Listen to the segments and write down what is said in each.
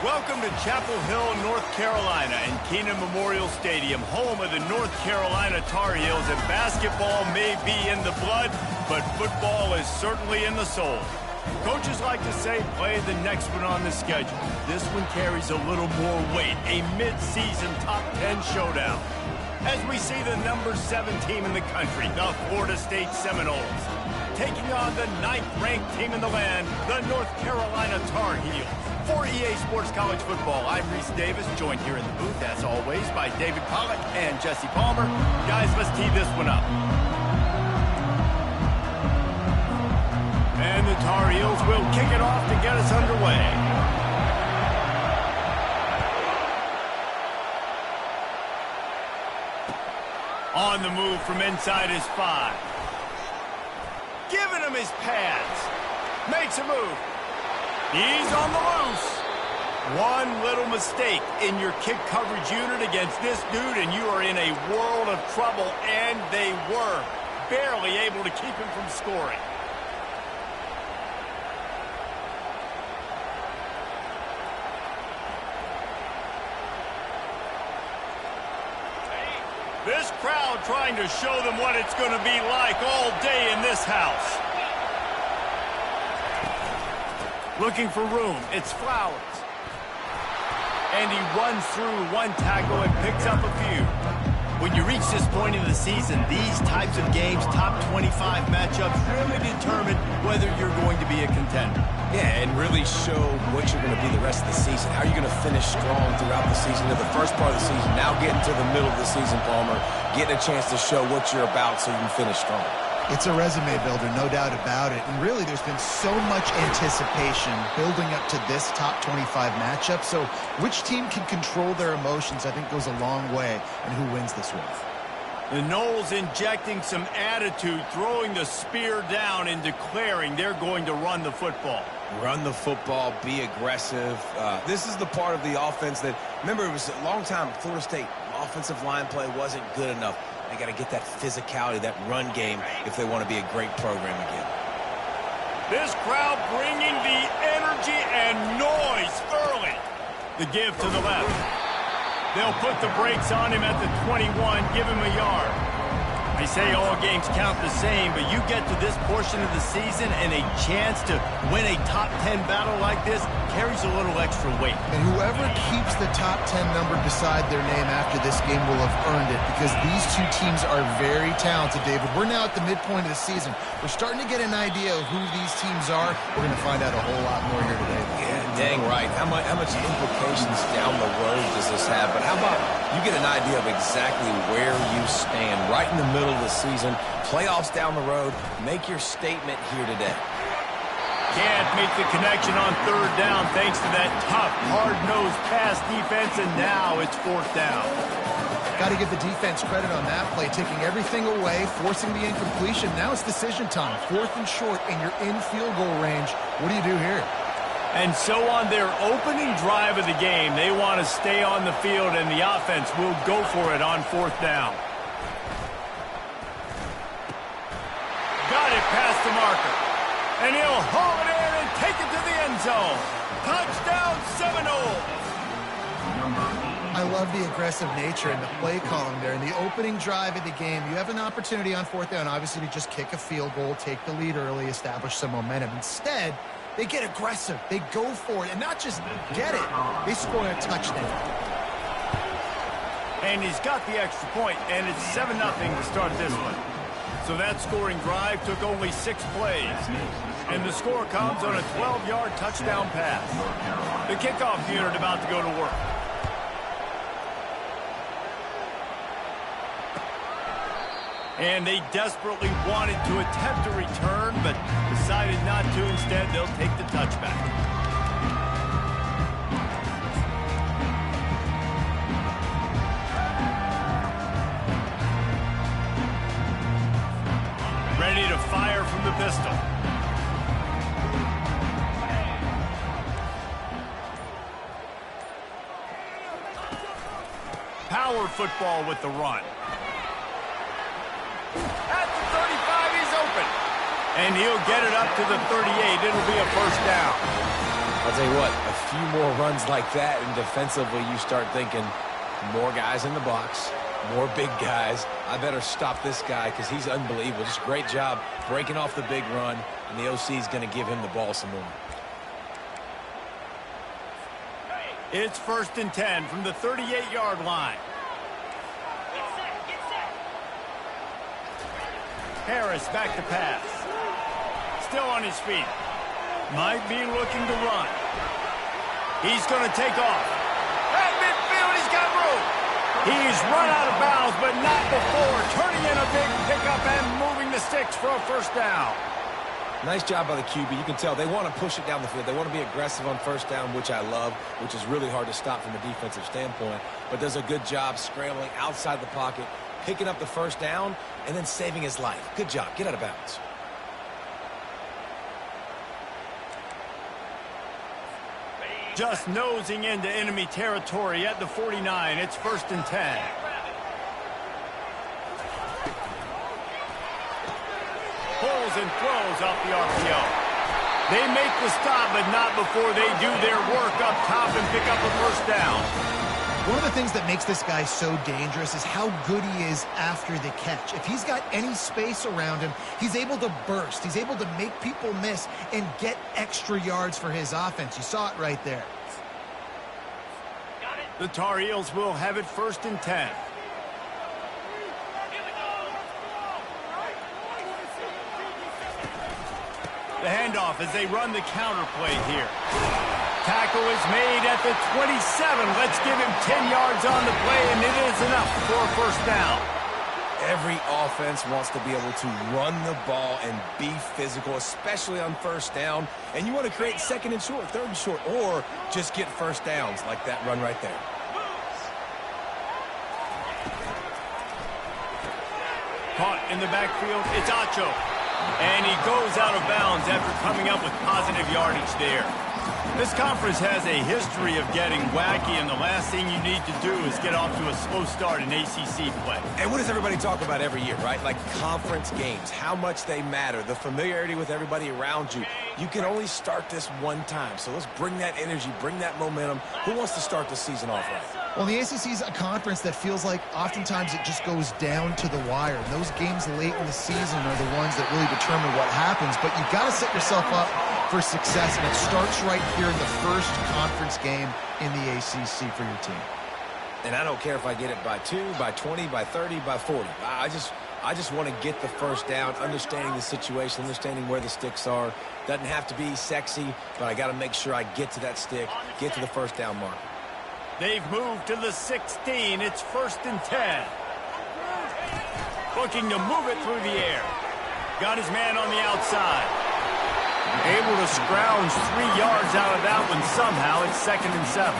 Welcome to Chapel Hill, North Carolina, and Kenan Memorial Stadium, home of the North Carolina Tar Heels. And basketball may be in the blood, but football is certainly in the soul. Coaches like to say, play the next one on the schedule. This one carries a little more weight, a mid-season top 10 showdown. As we see the number 7 team in the country, the Florida State Seminoles, taking on the 9th-ranked team in the land, the North Carolina Tar Heels. For EA Sports College Football, I'm Reese Davis, joined here in the booth, as always, by David Pollack and Jesse Palmer. Guys, let's tee this one up. And the Tar Heels will kick it off to get us underway. On the move from inside his 5. Giving him his pads. Makes a move. He's on the loose. One little mistake in your kick coverage unit against this dude, and you are in a world of trouble, and they were barely able to keep him from scoring. This crowd trying to show them what it's going to be like all day in this house. Looking for room. It's Flowers. And he runs through one tackle and picks up a few. When you reach this point in the season, these types of games, top 25 matchups, really determine whether you're going to be a contender. Yeah, and really show what you're going to be the rest of the season. How you're going to finish strong throughout the season. To the first part of the season, now getting to the middle of the season, Palmer, getting a chance to show what you're about so you can finish strong. It's a resume builder, no doubt about it. And really, there's been so much anticipation building up to this top 25 matchup. So which team can control their emotions, I think, goes a long way in who wins this one. The Noles injecting some attitude, throwing the spear down and declaring they're going to run the football. Run the football, be aggressive. This is the part of the offense that, remember, it was a long time, Florida State offensive line play wasn't good enough. They got to get that physicality, that run game, if they want to be a great program again. This crowd bringing the energy and noise early. The give to the left. They'll put the brakes on him at the 21, give him a yard. They say all games count the same, but you get to this portion of the season and a chance to win a top 10 battle like this carries a little extra weight. And whoever keeps the top 10 number beside their name after this game will have earned it, because these two teams are very talented, David. We're now at the midpoint of the season. We're starting to get an idea of who these teams are. We're going to find out a whole lot more here today. Yeah, dang right. How much implications down the road does this have? But how about you get an idea of exactly where you stand right in the middle of the season, playoffs down the road, make your statement here today. Can't make the connection on third down thanks to that tough, hard-nosed pass defense, and now it's fourth down. Got to give the defense credit on that play, taking everything away, forcing the incompletion. Now it's decision time. 4th and short, and you're in field goal range. What do you do here? And so on their opening drive of the game, they want to stay on the field, and the offense will go for it on 4th down. Got it past the marker. And he'll haul it in and take it to the end zone. Touchdown, Seminoles. I love the aggressive nature and the play calling there. In the opening drive of the game, you have an opportunity on 4th down, obviously, to just kick a field goal, take the lead early, establish some momentum. Instead, they get aggressive. They go for it, and not just get it, they score a touchdown. And he's got the extra point, and it's 7-0 to start this one. So that scoring drive took only 6 plays. And the score comes on a 12-yard touchdown pass. The kickoff unit about to go to work. And they desperately wanted to attempt a return, but decided not to. Instead, they'll take the touchback. Ready to fire from the pistol. Power football with the run. At the 35, he's open. And he'll get it up to the 38. It'll be a first down. I'll tell you what, a few more runs like that, and defensively you start thinking more guys in the box, more big guys. I better stop this guy because he's unbelievable. Just great job breaking off the big run, and the OC is going to give him the ball some more. It's 1st and 10 from the 38-yard line. Harris back to pass. Still on his feet. Might be looking to run. He's going to take off. At midfield, he's got room. He's run out of bounds, but not before turning in a big pickup and moving the sticks for a first down. Nice job by the QB. You can tell they want to push it down the field. They want to be aggressive on first down, which I love, which is really hard to stop from a defensive standpoint, but does a good job scrambling outside the pocket, picking up the first down, and then saving his life. Good job. Get out of bounds. Just nosing into enemy territory at the 49. It's 1st and 10. Pulls and throws off the RPO. They make the stop, but not before they do their work up top and pick up a first down. One of the things that makes this guy so dangerous is how good he is after the catch. If he's got any space around him, he's able to burst. He's able to make people miss and get extra yards for his offense. You saw it right there. The Tar Heels will have it 1st and 10. The handoff as they run the counter play here. Tackle is made at the 27. Let's give him 10 yards on the play, and it is enough for a first down. Every offense wants to be able to run the ball and be physical, especially on first down. And you want to create 2nd and short, 3rd and short, or just get first downs like that run right there. Caught in the backfield, it's Acho. And he goes out of bounds after coming up with positive yardage there. This conference has a history of getting wacky, and the last thing you need to do is get off to a slow start in ACC play. And what does everybody talk about every year, right? Like conference games, how much they matter, the familiarity with everybody around you. You can only start this one time, so let's bring that energy, bring that momentum. Who wants to start the season off right? Well, the ACC is a conference that feels like oftentimes it just goes down to the wire. Those games late in the season are the ones that really determine what happens, but you've got to set yourself up for success, and it starts right here in the first conference game in the ACC for your team. And I don't care if I get it by 2, by 20, by 30, by 40. I just want to get the first down, understanding the situation, understanding where the sticks are. Doesn't have to be sexy, but I got to make sure I get to that stick, get to the first down marker. They've moved to the 16. It's 1st and 10. Looking to move it through the air. Got his man on the outside. Able to scrounge 3 yards out of that one somehow. It's 2nd and 7.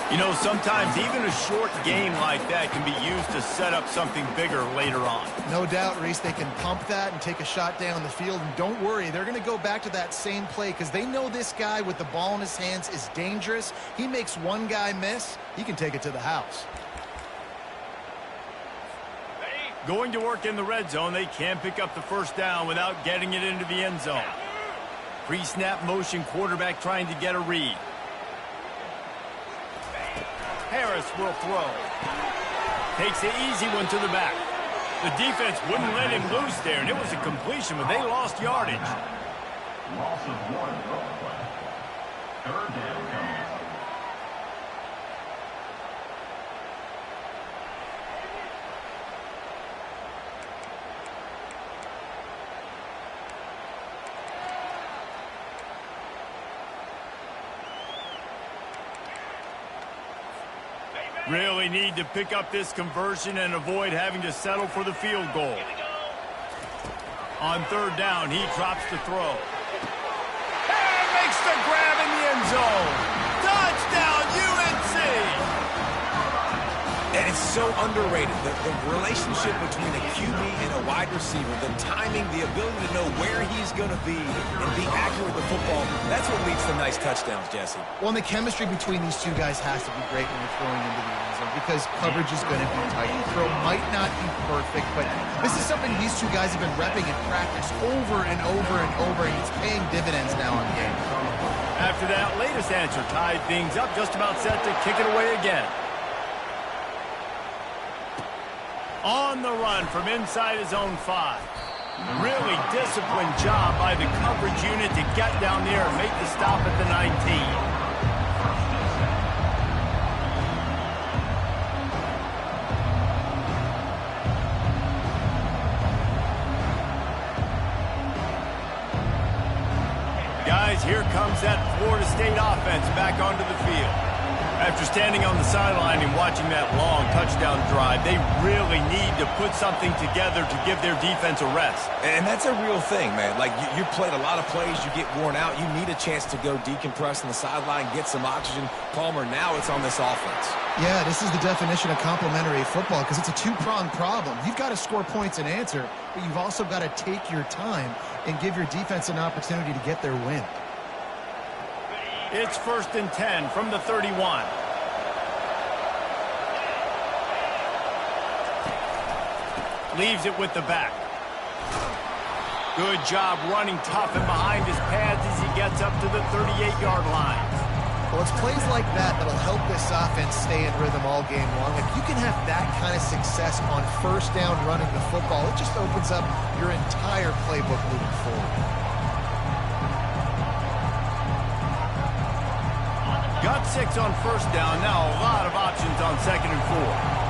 You know, sometimes even a short game like that can be used to set up something bigger later on. No doubt, Reese, they can pump that and take a shot down the field. And don't worry, they're going to go back to that same play because they know this guy with the ball in his hands is dangerous. He makes one guy miss, he can take it to the house. Going to work in the red zone, they can pick up the first down without getting it into the end zone. Pre-snap motion, quarterback trying to get a read. Harris will throw. Takes the easy one to the back. The defense wouldn't let him loose there, and it was a completion, but they lost yardage. Loss of 1 play. 3rd down coming. Really need to pick up this conversion and avoid having to settle for the field goal. On 3rd down, he drops the throw. And makes the grab in the end zone. Touchdown, UNC! And it's so underrated. The relationship between a QB and a wide receiver, the timing, the ability to know where he's going to be and be accurate with the football, that's what leads to nice touchdowns, Jesse. Well, and the chemistry between these two guys has to be great when you're throwing into the end zone because coverage is going to be tight. The throw might not be perfect, but this is something these two guys have been repping in practice over and over and over, and it's paying dividends now on game. After that latest answer tied things up, just about set to kick it away again. On the run from inside his own 5. Really disciplined job by the coverage unit to get down there and make the stop at the 19. Guys, here comes that Florida State offense back onto the field. After standing on the sideline and watching that long touchdown drive, they really need to put something together to give their defense a rest. And that's a real thing, man. Like, you played a lot of plays, you get worn out, you need a chance to go decompress on the sideline, get some oxygen. Palmer, now it's on this offense. Yeah, this is the definition of complementary football because it's a two-pronged problem. You've got to score points and answer, but you've also got to take your time and give your defense an opportunity to get their win. It's 1st and 10 from the 31. Leaves it with the back. Good job running tough and behind his pads as he gets up to the 38-yard line. Well, it's plays like that that'll help this offense stay in rhythm all game long. If you can have that kind of success on first down running the football, it just opens up your entire playbook moving forward. Got 6 on first down. Now a lot of options on 2nd and 4.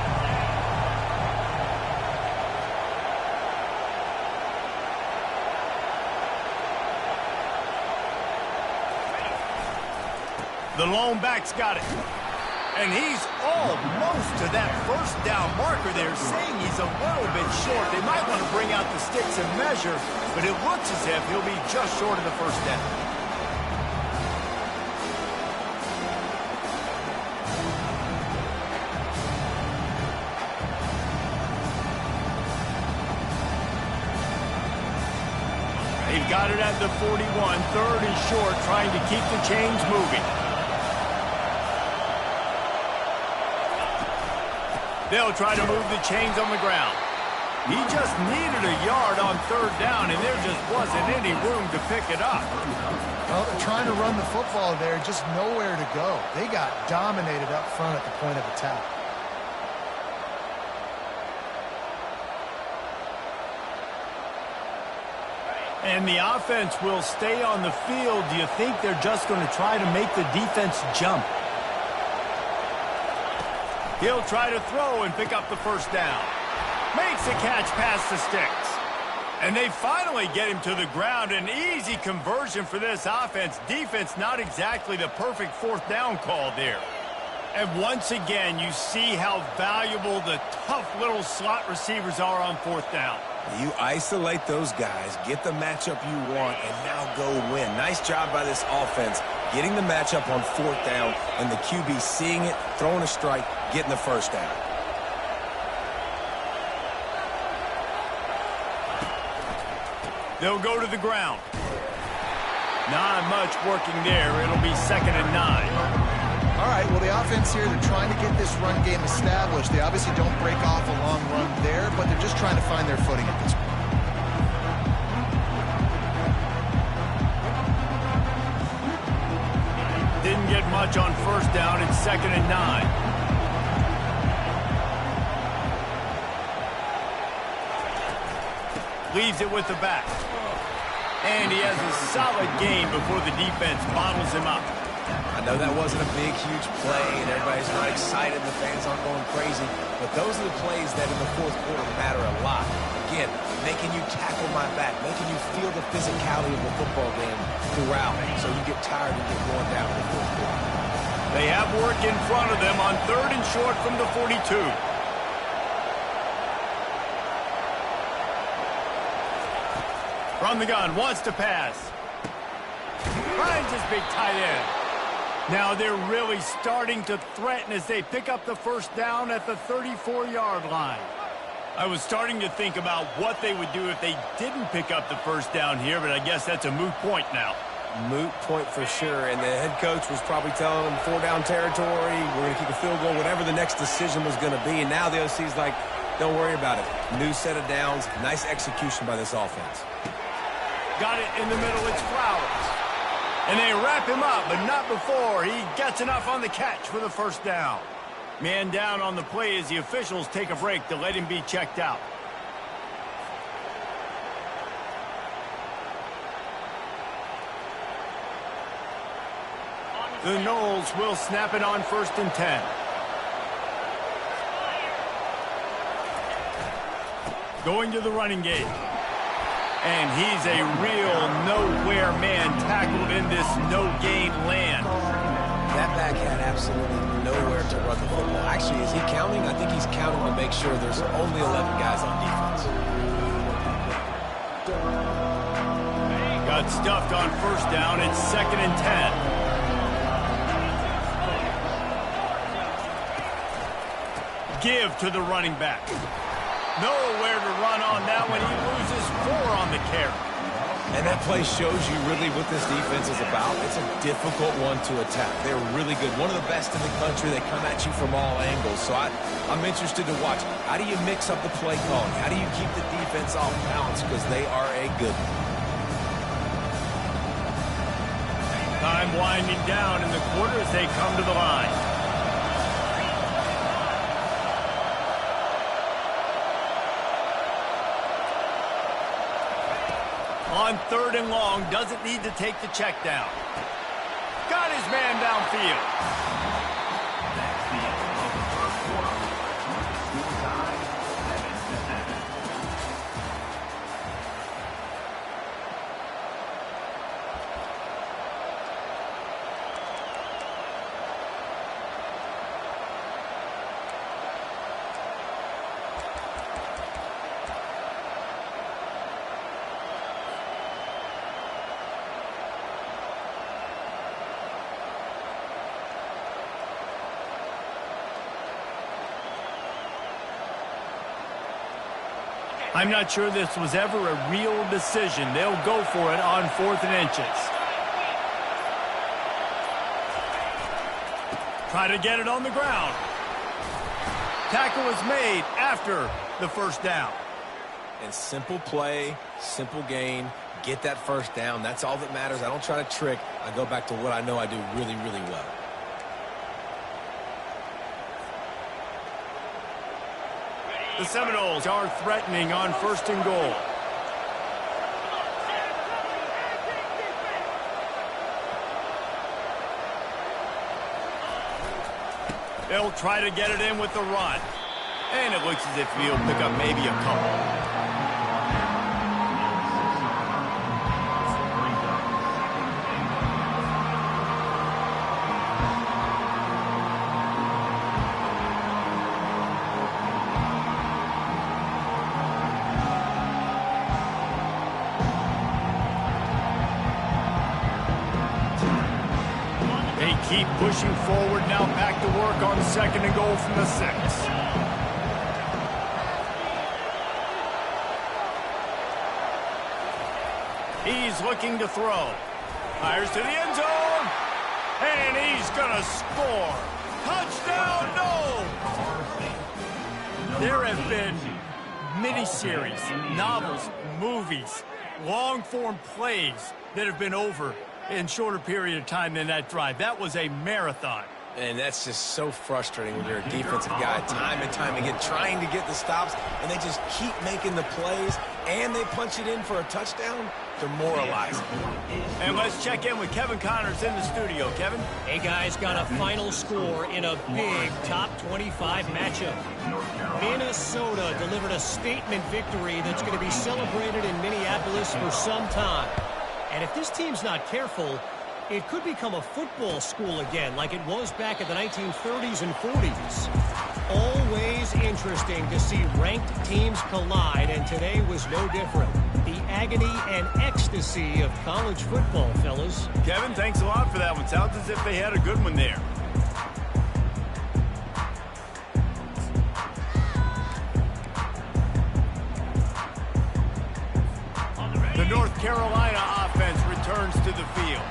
The lone back's got it. And he's almost to that first down marker there, saying he's a little bit short. They might want to bring out the sticks and measure, but it looks as if he'll be just short of the first down. They've got it at the 41, 3rd and short, trying to keep the chains moving. They'll try to move the chains on the ground. He just needed a yard on 3rd down, and there just wasn't any room to pick it up. Well, they're trying to run the football there, just nowhere to go. They got dominated up front at the point of attack. And the offense will stay on the field. Do you think they're just going to try to make the defense jump? He'll try to throw and pick up the first down. Makes the catch past the sticks. And they finally get him to the ground. An easy conversion for this offense. Defense not exactly the perfect 4th down call there. And once again, you see how valuable the tough little slot receivers are on 4th down. You isolate those guys, get the matchup you want, and now go win. Nice job by this offense, getting the matchup on 4th down, and the QB seeing it, throwing a strike, getting the first down. They'll go to the ground. Not much working there. It'll be 2nd and 9. All right, well, the offense here, they're trying to get this run game established. They obviously don't break off a long run there, but they're just trying to find their footing at this point. Didn't get much on first down. It's 2nd and 9. Leaves it with the back. And he has a solid game before the defense bottles him up. I know that wasn't a big, huge play, and everybody's not excited, the fans aren't going crazy, but those are the plays that in the 4th quarter matter a lot. Again, making you tackle my back, making you feel the physicality of the football game throughout, so you get tired and get worn down in the 4th quarter. They have work in front of them on 3rd and short from the 42. From the gun, wants to pass. Finds his big tight end. Now they're really starting to threaten as they pick up the first down at the 34-yard line. I was starting to think about what they would do if they didn't pick up the first down here, but I guess that's a moot point now. Moot point for sure, and the head coach was probably telling them 4-down territory, we're going to kick a field goal, whatever the next decision was going to be, and now the OC's like, don't worry about it. New set of downs, nice execution by this offense. Got it in the middle, it's Flowers. And they wrap him up, but not before he gets enough on the catch for the first down. Man down on the play as the officials take a break to let him be checked out. The Noles will snap it on 1st and 10. Going to the running game. And he's a real nowhere man tackled in this no-gain land. That back had absolutely nowhere to run the football. Actually, is he counting? I think he's counting to make sure there's only 11 guys on defense. Got stuffed on 1st down. It's 2nd and 10. Give to the running back. Nowhere to run on that one. He loses 4 on the carry. And that play shows you really what this defense is about. It's a difficult one to attack. They're really good. One of the best in the country. They come at you from all angles. So I'm interested to watch. How do you mix up the play calling? How do you keep the defense off balance? Because they are a good one. Time winding down in the quarter as they come to the line. On 3rd and long, doesn't need to take the check down. Got his man downfield. That's the end of the first quarter. Score tie, 7-7. I'm not sure this was ever a real decision. They'll go for it on 4th and inches. Try to get it on the ground. Tackle is made after the 1st down. And simple play, simple gain, get that 1st down. That's all that matters. I don't try to trick. I go back to what I know I do really, really well. The Seminoles are threatening on 1st and goal. They'll try to get it in with the run. And it looks as if he'll pick up maybe a couple. Keep pushing forward, now back to work on 2nd and goal from the 6. He's looking to throw. Fires to the end zone. And he's going to score. Touchdown, no! There have been miniseries, novels, movies, long-form plays that have been over in shorter period of time than that drive. That was a marathon. And that's just so frustrating when you're a defensive guy time and time again trying to get the stops, and they just keep making the plays, and they punch it in for a touchdown. Demoralizing. And let's check in with Kevin Connors in the studio. Kevin? Hey, guys, got a final score in a big top 25 matchup. Minnesota delivered a statement victory that's going to be celebrated in Minneapolis for some time. And if this team's not careful, it could become a football school again like it was back in the 1930s and 40s. Always interesting to see ranked teams collide, and today was no different. The agony and ecstasy of college football, fellas. Kevin, thanks a lot for that one. Sounds as if they had a good one there. The North Carolina offense returns to the field.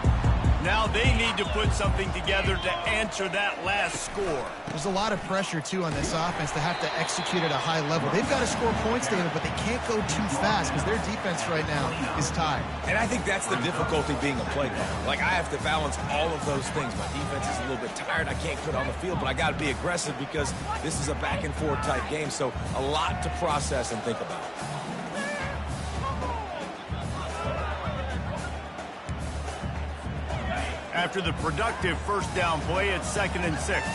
Now they need to put something together to answer that last score. There's a lot of pressure, too, on this offense to have to execute at a high level. They've got to score points, David, but they can't go too fast because their defense right now is tired. And I think that's the difficulty being a play caller. Like, I have to balance all of those things. My defense is a little bit tired. I can't quit on the field, but I got to be aggressive because this is a back-and-forth type game, so a lot to process and think about. After the productive first down play, it's 2nd and 6.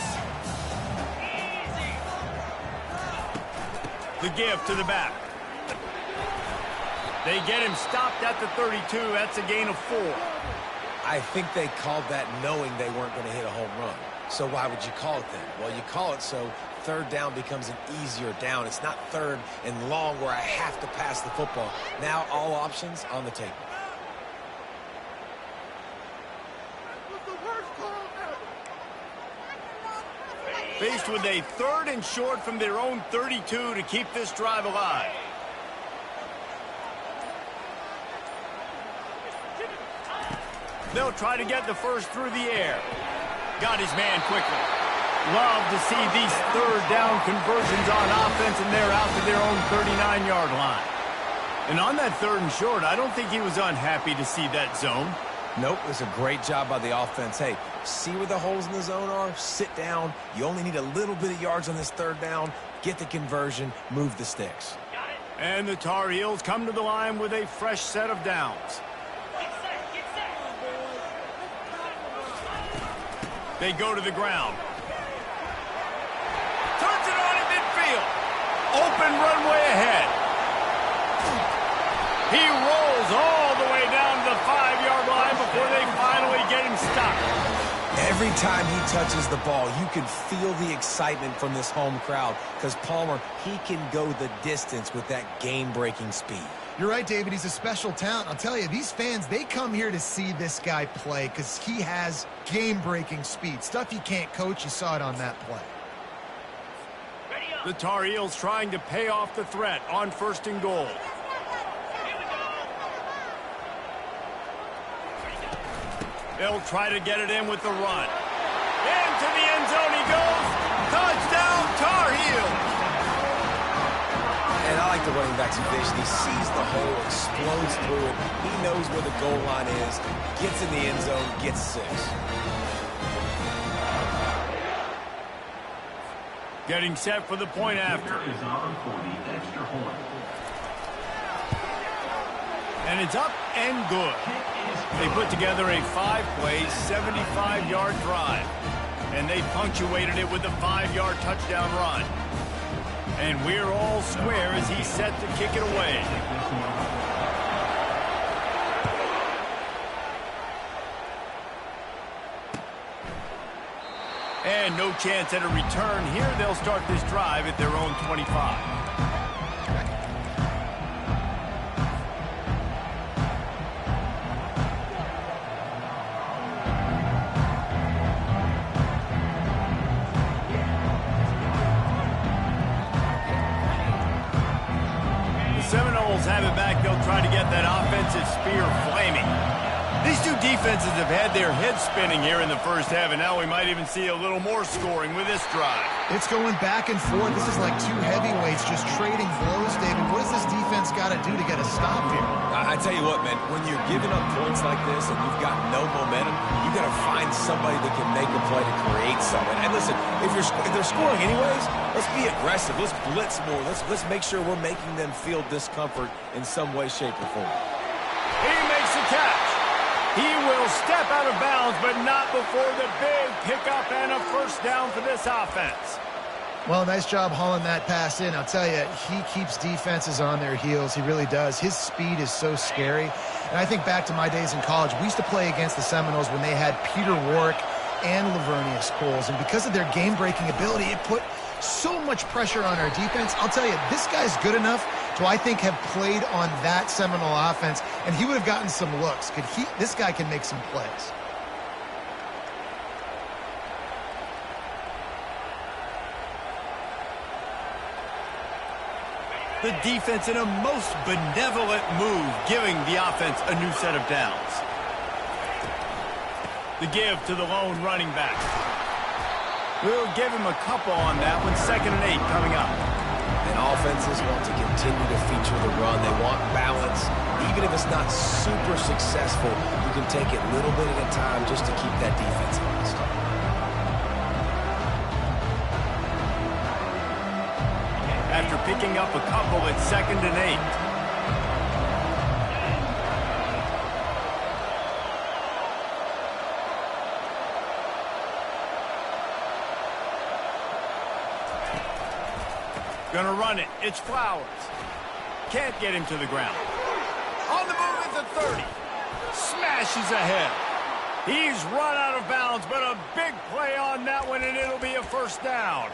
The give to the back. They get him stopped at the 32. That's a gain of 4. I think they called that knowing they weren't going to hit a home run. So why would you call it then? Well, you call it so third down becomes an easier down. It's not third and long where I have to pass the football. Now all options on the table. Faced with a 3rd and short from their own 32 to keep this drive alive. They'll try to get the first through the air. Got his man quickly. Love to see these third down conversions on offense, and they're out to their own 39-yard line. And on that 3rd and short, I don't think he was unhappy to see that zone. Nope, it was a great job by the offense. Hey, see where the holes in the zone are? Sit down. You only need a little bit of yards on this third down. Get the conversion. Move the sticks. And the Tar Heels come to the line with a fresh set of downs. They go to the ground. Turns it on in midfield. Open runway ahead. He rolls all the way down to the 5-yard line before they finally get him stopped. Every time he touches the ball, you can feel the excitement from this home crowd because Palmer, he can go the distance with that game-breaking speed. You're right, David. He's a special talent. I'll tell you, these fans, they come here to see this guy play because he has game-breaking speed. Stuff you can't coach. You saw it on that play. The Tar Heels trying to pay off the threat on 1st and goal. They'll try to get it in with the run. Into the end zone he goes. Touchdown, Tar Heels. And I like the running back's vision. He sees the hole, explodes through it. He knows where the goal line is, gets in the end zone, gets 6. Getting set for the point after. And it's up and good. They put together a 5-play, 75-yard drive. And they punctuated it with a 5-yard touchdown run. And we're all square as he's set to kick it away. And no chance at a return here. They'll start this drive at their own 25. Seminoles have it back. They'll try to get that offensive spear flaming. These two defenses have had their heads spinning here in the first half, and now we might even see a little more scoring with this drive. It's going back and forth. This is like two heavyweights just trading blows, David. What does this defense got to do to get a stop here? I tell you what, man, when you're giving up points like this and you've got no momentum, you got to find somebody that can make a play to create something. And listen, if they're scoring anyways, let's be aggressive. Let's blitz more. Let's make sure we're making them feel discomfort in some way, shape, or form. He makes the catch. He will step out of bounds, but not before the big pickup and a first down for this offense. Well, nice job hauling that pass in. I'll tell you, he keeps defenses on their heels. He really does. His speed is so scary. And I think back to my days in college. We used to play against the Seminoles when they had Peter Warrick and Lavernius Coles. And because of their game-breaking ability, it put so much pressure on our defense. I'll tell you, this guy's good enough to, I think, have played on that Seminole offense, and he would have gotten some looks. This guy can make some plays. The defense in a most benevolent move, giving the offense a new set of downs. The give to the lone running back. We'll give him a couple on that one. 2nd and 8 coming up. And offenses want to continue to feature the run. They want balance. Even if it's not super successful, you can take it little bit at a time just to keep that defense honest. After picking up a couple, it's 2nd and 8. Gonna run it. It's Flowers. Can't get him to the ground. On the move at the 30. Smashes ahead. He's run out of bounds, but a big play on that one, and it'll be a first down.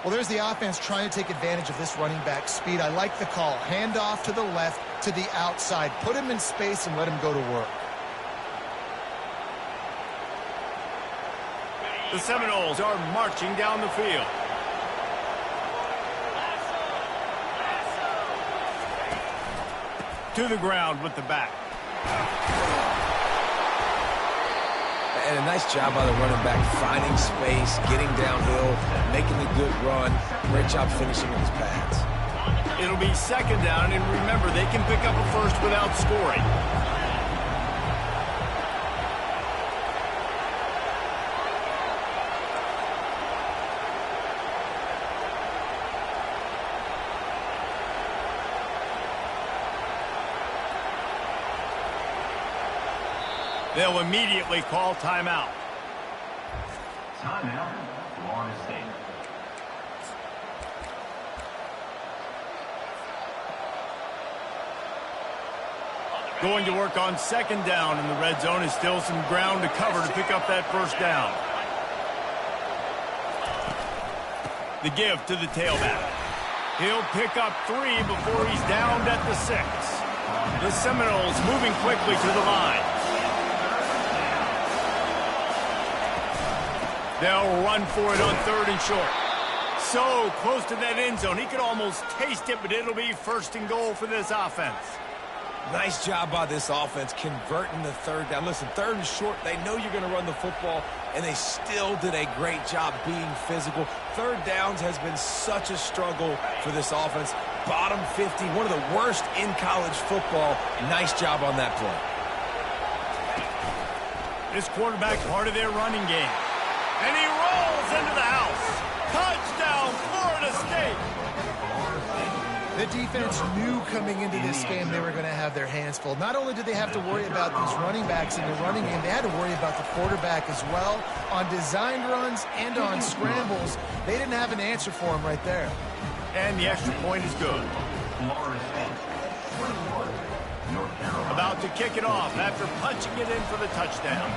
Well, there's the offense trying to take advantage of this running back speed. I like the call. Hand off to the left, to the outside. Put him in space and let him go to work. The Seminoles are marching down the field. To the ground with the back. And a nice job by the running back, finding space, getting downhill, making a good run. Great job finishing with his pads. It'll be 2nd down, and remember, they can pick up a first without scoring. They'll immediately call timeout. Timeout, Florida State. Going to work on 2nd down, and the red zone is still some ground to cover to pick up that first down. The give to the tailback. He'll pick up 3 before he's downed at the 6. The Seminoles moving quickly to the line. They'll run for it on 3rd and short. So close to that end zone. He could almost taste it, but it'll be 1st and goal for this offense. Nice job by this offense converting the 3rd down. Listen, 3rd and short, they know you're going to run the football, and they still did a great job being physical. 3rd downs has been such a struggle for this offense. Bottom 50, one of the worst in college football. Nice job on that play. This quarterback part of their running game. And he rolls into the house. Touchdown, Florida State. The defense knew coming into this game they were going to have their hands full. Not only did they have to worry about these running backs in the running game, they had to worry about the quarterback as well. On designed runs and on scrambles, they didn't have an answer for him right there. And the extra point is good. Florida State. North Carolina. About to kick it off after punching it in for the touchdown.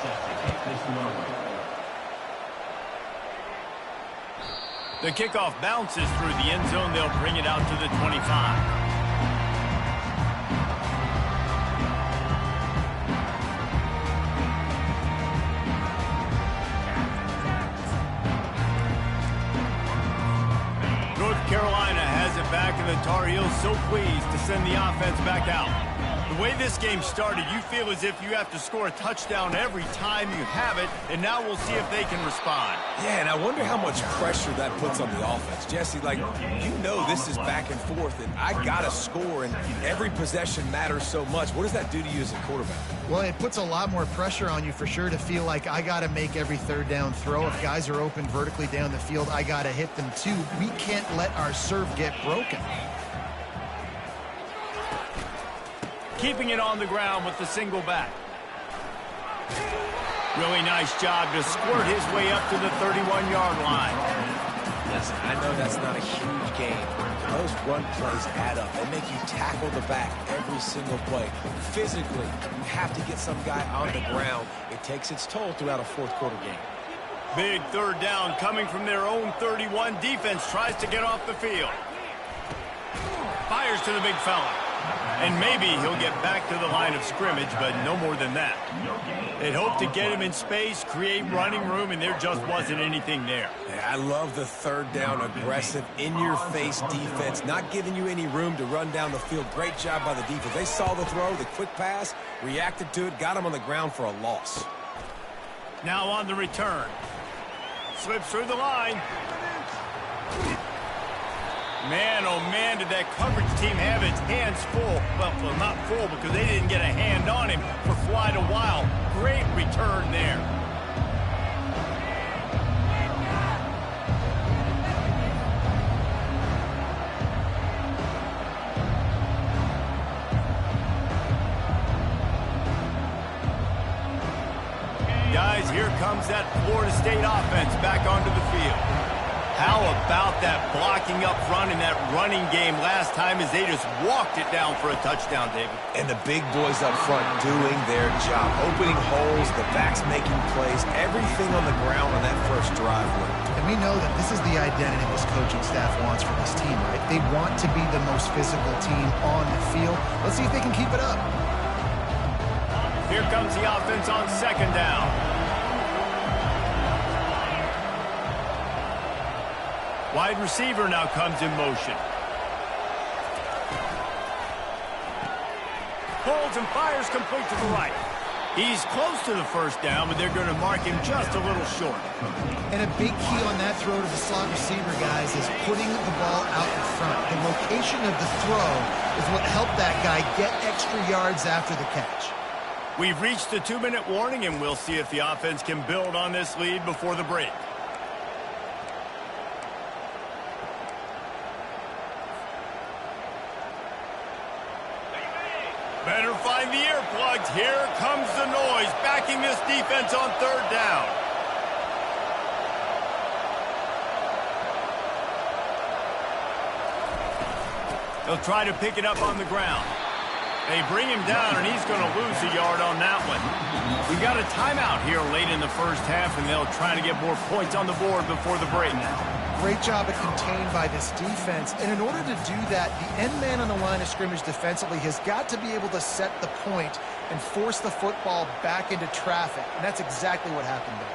Set to kick this one away. The kickoff bounces through the end zone. They'll bring it out to the 25. North Carolina has it back, and the Tar Heels so pleased to send the offense back out. The way this game started, you feel as if you have to score a touchdown every time you have it, and now we'll see if they can respond. Yeah, and I wonder how much pressure that puts on the offense. Jesse, like, you know this is back and forth, and I got to score, and every possession matters so much. What does that do to you as a quarterback? Well, it puts a lot more pressure on you for sure to feel like I got to make every 3rd down throw. If guys are open vertically down the field, I got to hit them too. We can't let our serve get broken. Keeping it on the ground with the single back. Really nice job to squirt his way up to the 31-yard line. Listen, I know that's not a huge game. Those run plays add up. They make you tackle the back every single play. Physically, you have to get some guy on the ground. It takes its toll throughout a fourth-quarter game. Big 3rd down coming from their own 31. Defense tries to get off the field. Fires to the big fella. And maybe he'll get back to the line of scrimmage, but no more than that. They'd hope to get him in space, create running room, and there just wasn't anything there. Yeah, I love the third down aggressive, in-your-face defense, not giving you any room to run down the field. Great job by the defense. They saw the throw, the quick pass, reacted to it, got him on the ground for a loss. Now on the return. Slips through the line. Man, oh man, did that coverage team have its hands full. Well, not full because they didn't get a hand on him for quite a while. Great return there. Guys, here comes that Florida State offense back onto the field. How about that blocking up front and that running game last time as they just walked it down for a touchdown, David? And the big boys up front doing their job. Opening holes, the backs making plays, everything on the ground on that first drive worked. And we know that this is the identity this coaching staff wants for this team, right? They want to be the most physical team on the field. Let's see if they can keep it up. Here comes the offense on second down. Wide receiver now comes in motion. Pulls and fires complete to the right. He's close to the first down, but they're going to mark him just a little short. And a big key on that throw to the slot receiver, guys, is putting the ball out in front. The location of the throw is what helped that guy get extra yards after the catch. We've reached the 2-minute warning, and we'll see if the offense can build on this lead before the break. Better find the earplugs. Here comes the noise, backing this defense on third down. They'll try to pick it up on the ground. They bring him down, and he's going to lose a yard on that one. We've got a timeout here late in the first half, and they'll try to get more points on the board before the break. Great job of contained by this defense. And in order to do that, the end man on the line of scrimmage defensively has got to be able to set the point and force the football back into traffic. And that's exactly what happened there.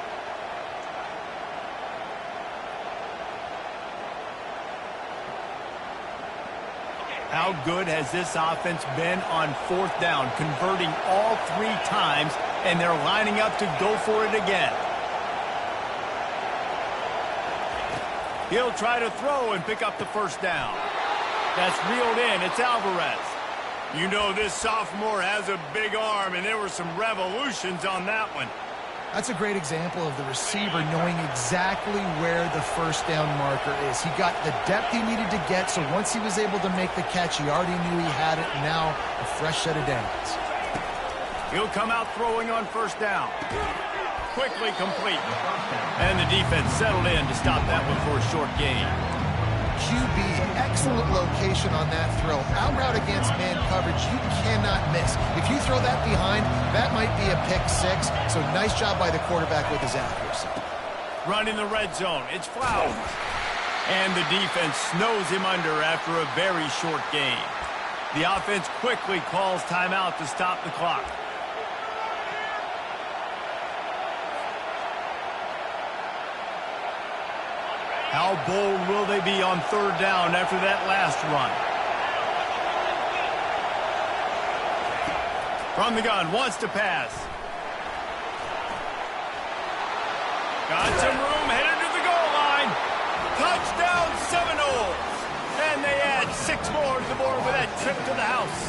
How good has this offense been on fourth down, converting all 3 times, and they're lining up to go for it again. He'll try to throw and pick up the first down. That's reeled in. It's Alvarez. You know this sophomore has a big arm, and there were some revolutions on that one. That's a great example of the receiver knowing exactly where the first down marker is. He got the depth he needed to get, so once he was able to make the catch, he already knew he had it. Now a fresh set of downs. He'll come out throwing on first down. Quickly complete. And the defense settled in to stop that one for a short gain. QB, excellent location on that throw. Out route against man coverage, you cannot miss. If you throw that behind, that might be a pick 6. So nice job by the quarterback with his accuracy. Run in the red zone. It's Flowers. And the defense snows him under after a very short gain. The offense quickly calls timeout to stop the clock. How bold will they be on third down after that last run? From the gun, wants to pass. Got some room, headed to the goal line. Touchdown Seminoles. And they add 6 more to the board with that trip to the house.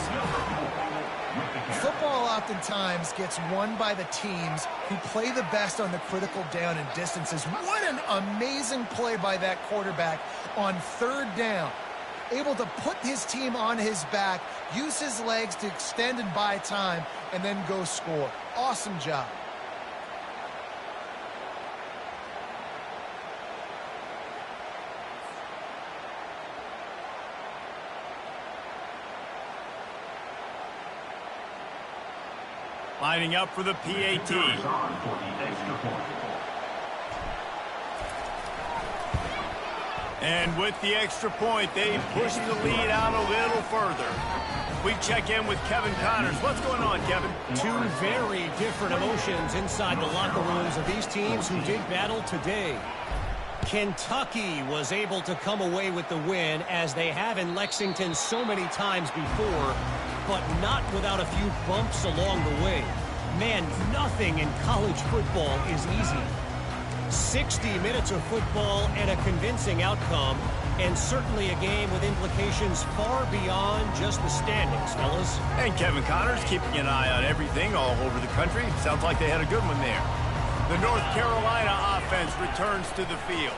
Football oftentimes gets won by the teams who play the best on the critical down and distances. What an amazing play by that quarterback on third down. Able to put his team on his back, use his legs to extend and buy time, and then go score. Awesome job. Lining up for the PAT. And with the extra point, they push the lead out a little further. We check in with Kevin Connors. What's going on, Kevin? Two very different emotions inside the locker rooms of these teams who did battle today. Kentucky was able to come away with the win, as they have in Lexington so many times before, but not without a few bumps along the way. Man, nothing in college football is easy. 60 minutes of football and a convincing outcome, and certainly a game with implications far beyond just the standings, fellas. And Kevin Connors keeping an eye on everything all over the country. Sounds like they had a good one there. The North Carolina offense returns to the field.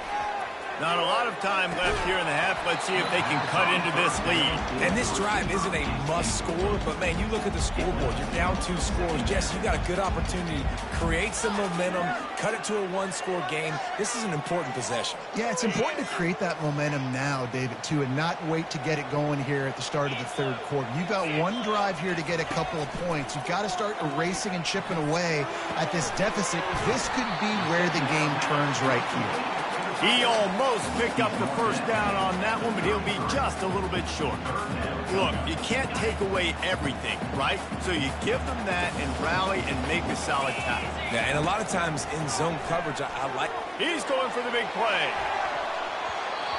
Not a lot of time left here in the half. Let's see if they can cut into this lead. And this drive isn't a must score, but man, you look at the scoreboard. You're down 2 scores. Jesse, you got a good opportunity to create some momentum, cut it to a 1-score game. This is an important possession. Yeah, it's important to create that momentum now, David, too, and not wait to get it going here at the start of the third quarter. You've got one drive here to get a couple of points. You've got to start erasing and chipping away at this deficit. This could be where the game turns right here. He almost picked up the first down on that one, but he'll be just a little bit short. Look, you can't take away everything, right? So you give them that and rally and make a solid tackle. Yeah, and a lot of times in zone coverage, I like... He's going for the big play.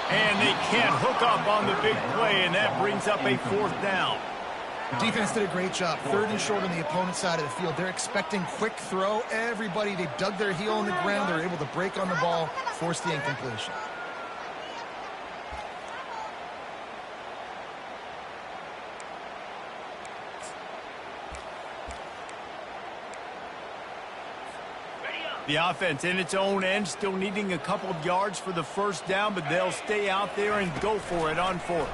And they can't hook up on the big play, and that brings up a 4th down. Defense did a great job. 3rd and short on the opponent's side of the field. They're expecting quick throw. Everybody, they dug their heel in the ground. They're able to break on the ball, force the incompletion. The offense in its own end, still needing a couple of yards for the first down, but they'll stay out there and go for it on 4th.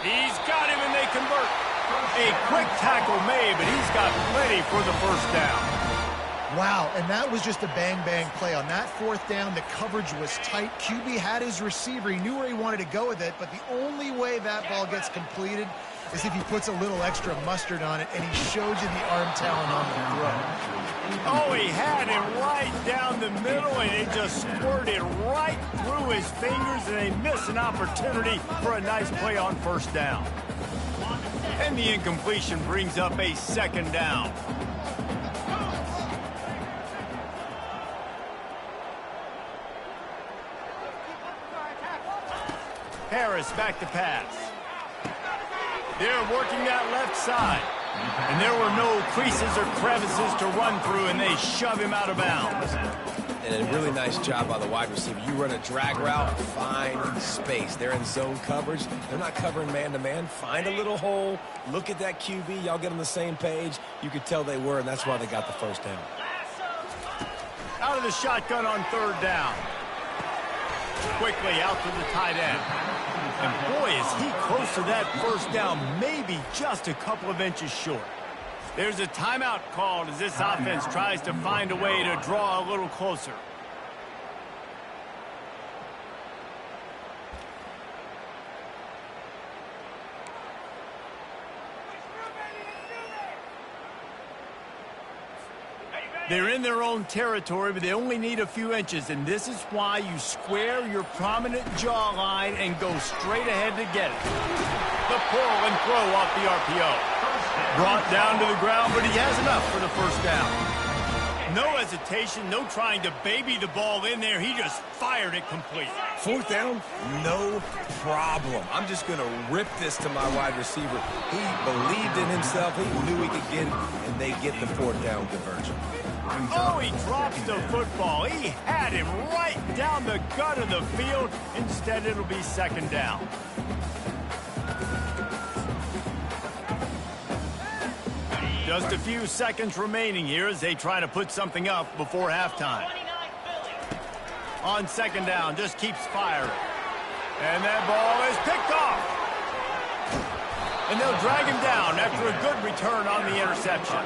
He's got him, and they convert. A quick tackle made, but he's got plenty for the first down. Wow, and that was just a bang-bang play. On that 4th down, the coverage was tight. QB had his receiver. He knew where he wanted to go with it, but the only way that ball gets completed is if he puts a little extra mustard on it, and he showed you the arm talent on the throw. Oh, he had him right down the middle, and it just squirted right through his fingers, and they miss an opportunity for a nice play on first down. And the incompletion brings up a 2nd down. Harris back to pass. They're working that left side. And there were no creases or crevices to run through, and they shove him out of bounds. And a really nice job by the wide receiver. You run a drag route, find space. They're in zone coverage. They're not covering man-to-man. Find a little hole. Look at that QB. Y'all get on the same page. You could tell they were, and that's why they got the first down. Out of the shotgun on 3rd down. Quickly out to the tight end. And boy, is he close to that first down, maybe just a couple of inches short. There's a timeout called as this offense tries to find a way to draw a little closer. They're in their own territory, but they only need a few inches, and this is why you square your prominent jawline and go straight ahead to get it. The pull and throw off the RPO. Brought down to the ground, but he has enough for the first down. No hesitation, no trying to baby the ball in there. He just fired it complete. 4th down, no problem. I'm just going to rip this to my wide receiver. He believed in himself. He knew he could get it, and they get the 4th down conversion. Oh, he drops the football. He had him right down the gut of the field. Instead, it'll be 2nd down. Just a few seconds remaining here as they try to put something up before halftime. On 2nd down, just keeps firing. And that ball is picked off. And they'll drag him down after a good return on the interception.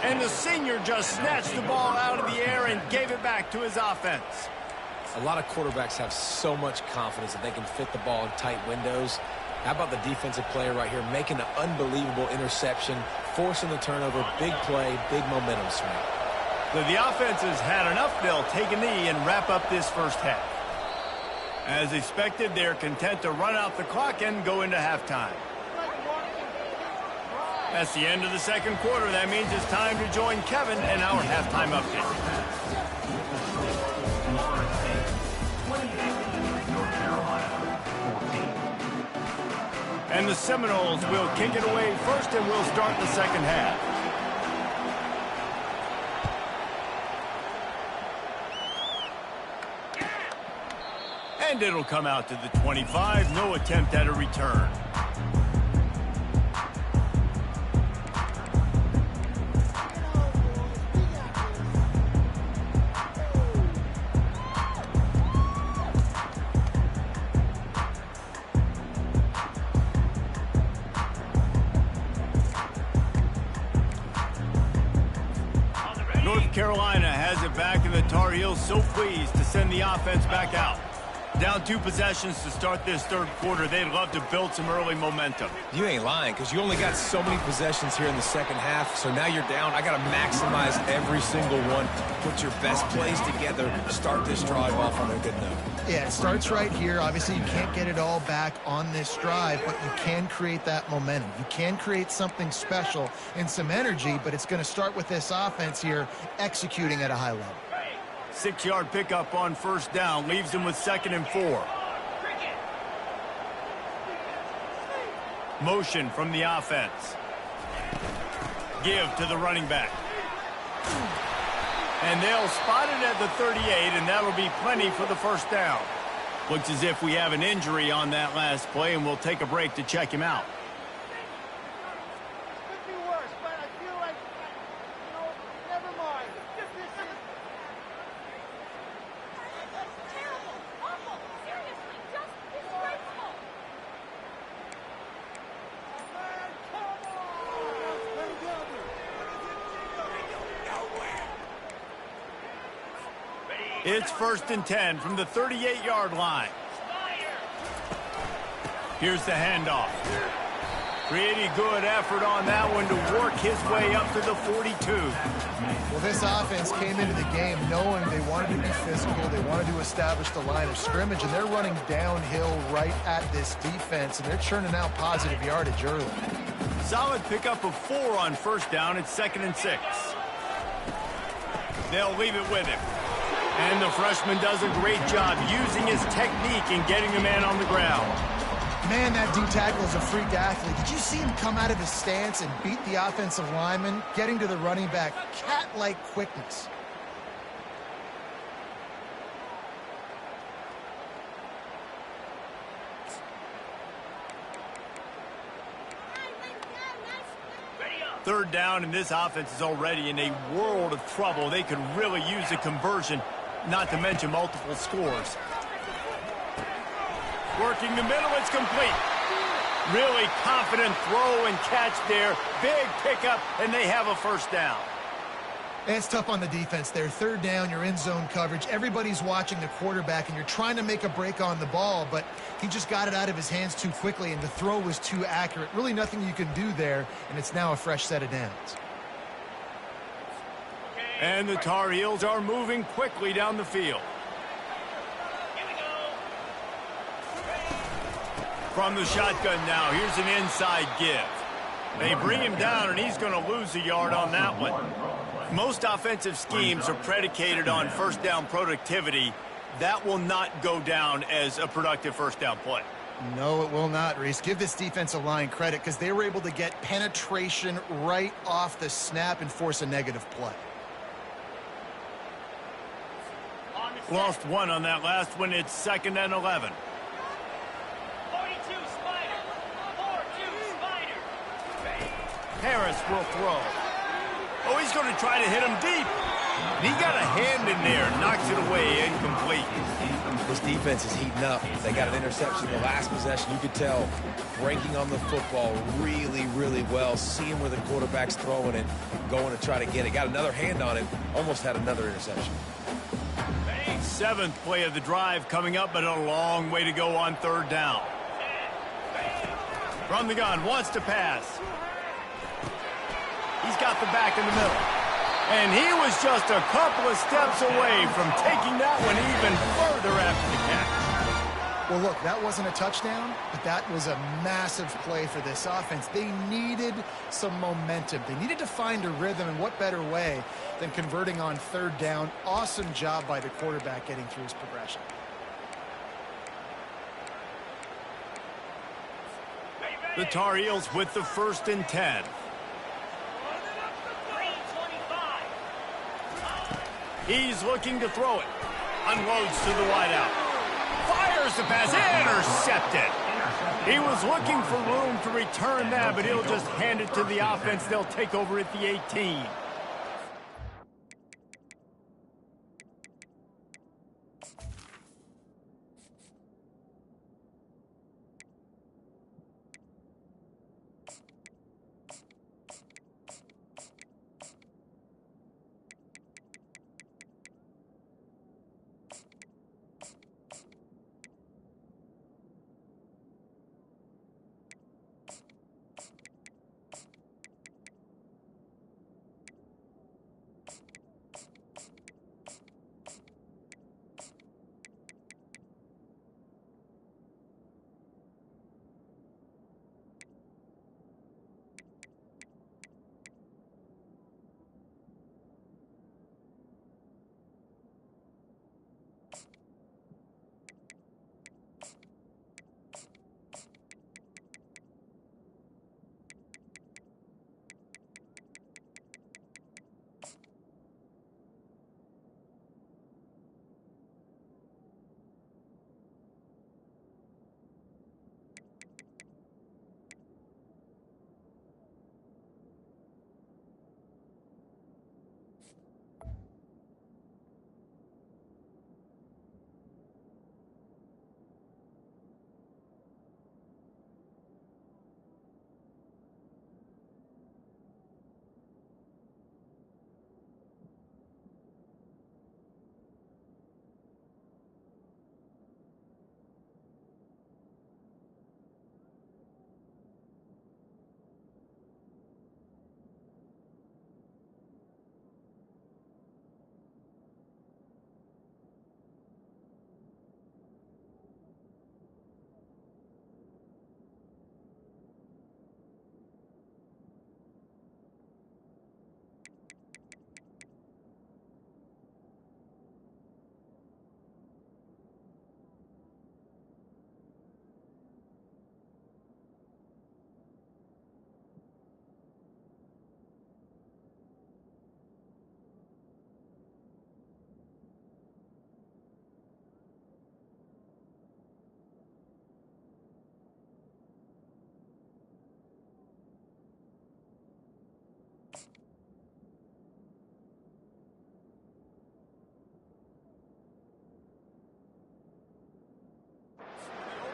And the senior just snatched the ball out of the air and gave it back to his offense. A lot of quarterbacks have so much confidence that they can fit the ball in tight windows. How about the defensive player right here making an unbelievable interception, forcing the turnover, big play, big momentum swing. So the offense has had enough. They'll take a knee and wrap up this first half. As expected, they're content to run out the clock and go into halftime. That's the end of the second quarter. That means it's time to join Kevin in our halftime update. And the Seminoles will kick it away first, and we'll start the second half. And it'll come out to the 25. No attempt at a return. North Carolina has it back, and the Tar Heels so pleased to send the offense back out. Down 2 possessions to start this third quarter. They'd love to build some early momentum. You ain't lying, because you only got so many possessions here in the second half, so now you're down. I got to maximize every single one. Put your best plays together. Start this drive off on a good note. Yeah, it starts right here. Obviously, you can't get it all back on this drive, but you can create that momentum. You can create something special and some energy, but it's going to start with this offense here executing at a high level. 6-yard pickup on first down. Leaves them with 2nd and 4. Motion from the offense. Give to the running back. And they'll spot it at the 38, and that'll be plenty for the first down. Looks as if we have an injury on that last play, and we'll take a break to check him out. It's 1st and 10 from the 38-yard line. Here's the handoff. Pretty good effort on that one to work his way up to the 42. Well, this offense came into the game knowing they wanted to be physical. They wanted to establish the line of scrimmage, and they're running downhill right at this defense, and they're churning out positive yardage early. Solid pickup of 4 on first down. It's 2nd and 6. They'll leave it with him. And the freshman does a great job using his technique and getting the man on the ground. Man, that D-tackle is a freak athlete. Did you see him come out of his stance and beat the offensive lineman, getting to the running back? Cat-like quickness. Third down, and this offense is already in a world of trouble. They could really use a conversion, not to mention multiple scores. Working the middle, it's complete. Really confident throw and catch there. Big pickup, and they have a first down. It's tough on the defense there. Third down, you're in zone coverage. Everybody's watching the quarterback, and you're trying to make a break on the ball, but he just got it out of his hands too quickly, and the throw was too accurate. Really nothing you can do there, and it's now a fresh set of downs. And the Tar Heels are moving quickly down the field. From the shotgun now, here's an inside give. They bring him down, and he's going to lose a yard on that one. Most offensive schemes are predicated on first down productivity. That will not go down as a productive first down play. No, it will not, Reese. Give this defensive line credit because they were able to get penetration right off the snap and force a negative play. Lost 1 on that last one. It's 2nd and 11. 42 Spider. 4-2 Spider. Harris will throw. Oh, he's going to try to hit him deep. He got a hand in there, knocks it away, incomplete. This defense is heating up. They got an interception in the last possession. You could tell breaking on the football really, really well, seeing where the quarterback's throwing it, going to try to get it. Got another hand on it, almost had another interception. 7th play of the drive coming up, but a long way to go on third down. From the gun, wants to pass. He's got the back in the middle. And he was just a couple of steps away from taking that one even further after the catch. Well, look, that wasn't a touchdown, but that was a massive play for this offense. They needed some momentum. They needed to find a rhythm, and what better way than converting on third down. Awesome job by the quarterback getting through his progression. The Tar Heels with the 1st and 10. He's looking to throw it. Unloads to the wideout. Fires the pass, intercepted. He was looking for room to return that, but he'll just hand it to the offense. They'll take over at the 18.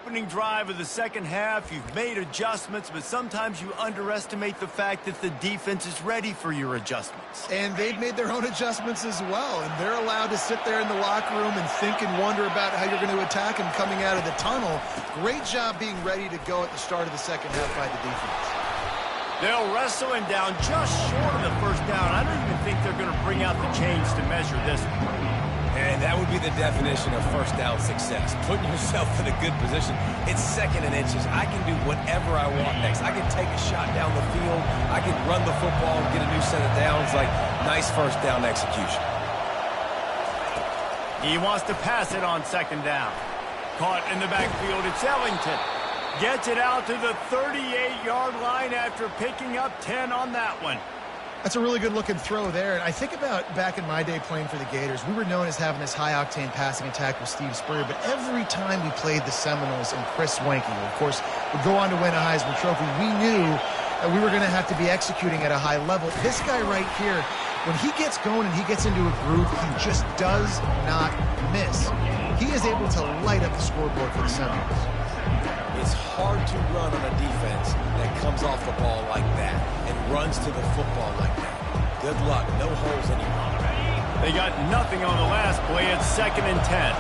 Opening drive of the second half, you've made adjustments, but sometimes you underestimate the fact that the defense is ready for your adjustments. And they've made their own adjustments as well, and they're allowed to sit there in the locker room and think and wonder about how you're going to attack them coming out of the tunnel. Great job being ready to go at the start of the second half by the defense. They'll wrestle him down just short of the first down. I don't even think they're going to bring out the chains to measure this one. And that would be the definition of first down success. Putting yourself in a good position. It's 2nd and inches. I can do whatever I want next. I can take a shot down the field. I can run the football and get a new set of downs. Like, nice first down execution. He wants to pass it on 2nd down. Caught in the backfield. It's Ellington. Gets it out to the 38-yard line after picking up 10 on that one. That's a really good-looking throw there. And I think about back in my day playing for the Gators, we were known as having this high-octane passing attack with Steve Spurrier, but every time we played the Seminoles and Chris Swanke, who, of course, would go on to win a Heisman Trophy, we knew that we were going to have to be executing at a high level. This guy right here, when he gets going and he gets into a groove, he just does not miss. He is able to light up the scoreboard for the Seminoles. It's hard to run on a defense that comes off the ball like that and runs to the football like that. Good luck. No holes anymore. They got nothing on the last play. It's 2nd and 10.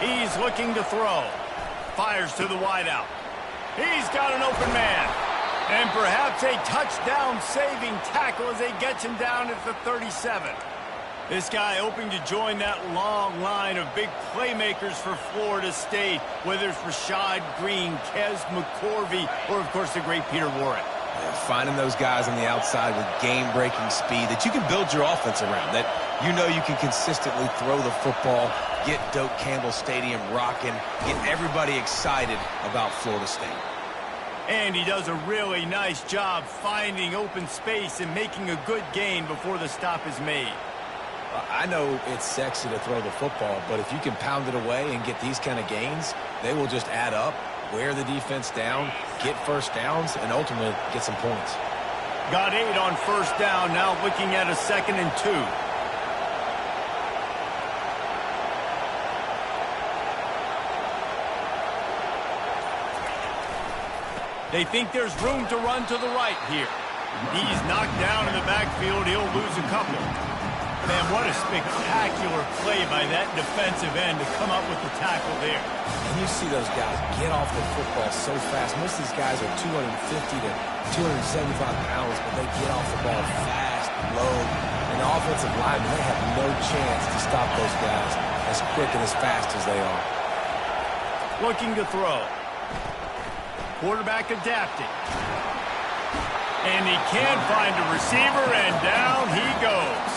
He's looking to throw. Fires to the wideout. He's got an open man. And perhaps a touchdown-saving tackle as they get him down at the 37. This guy hoping to join that long line of big playmakers for Florida State, whether it's Rashad Green, Kez McCorvey, or, of course, the great Peter Warrick. Yeah, finding those guys on the outside with game-breaking speed that you can build your offense around, that you know you can consistently throw the football, get Doak Campbell Stadium rocking, get everybody excited about Florida State. And he does a really nice job finding open space and making a good gain before the stop is made. I know it's sexy to throw the football, but if you can pound it away and get these kind of gains, they will just add up, wear the defense down, get first downs, and ultimately get some points. Got 8 on first down, now looking at a 2nd and 2. They think there's room to run to the right here. He's knocked down in the backfield. He'll lose a couple. Man, what a spectacular play by that defensive end to come up with the tackle there. And you see those guys get off the football so fast. Most of these guys are 250 to 275 pounds, but they get off the ball fast, low. And the offensive linemen, they have no chance to stop those guys as quick and as fast as they are. Looking to throw. Quarterback adapting. And he can't find a receiver, and down he goes.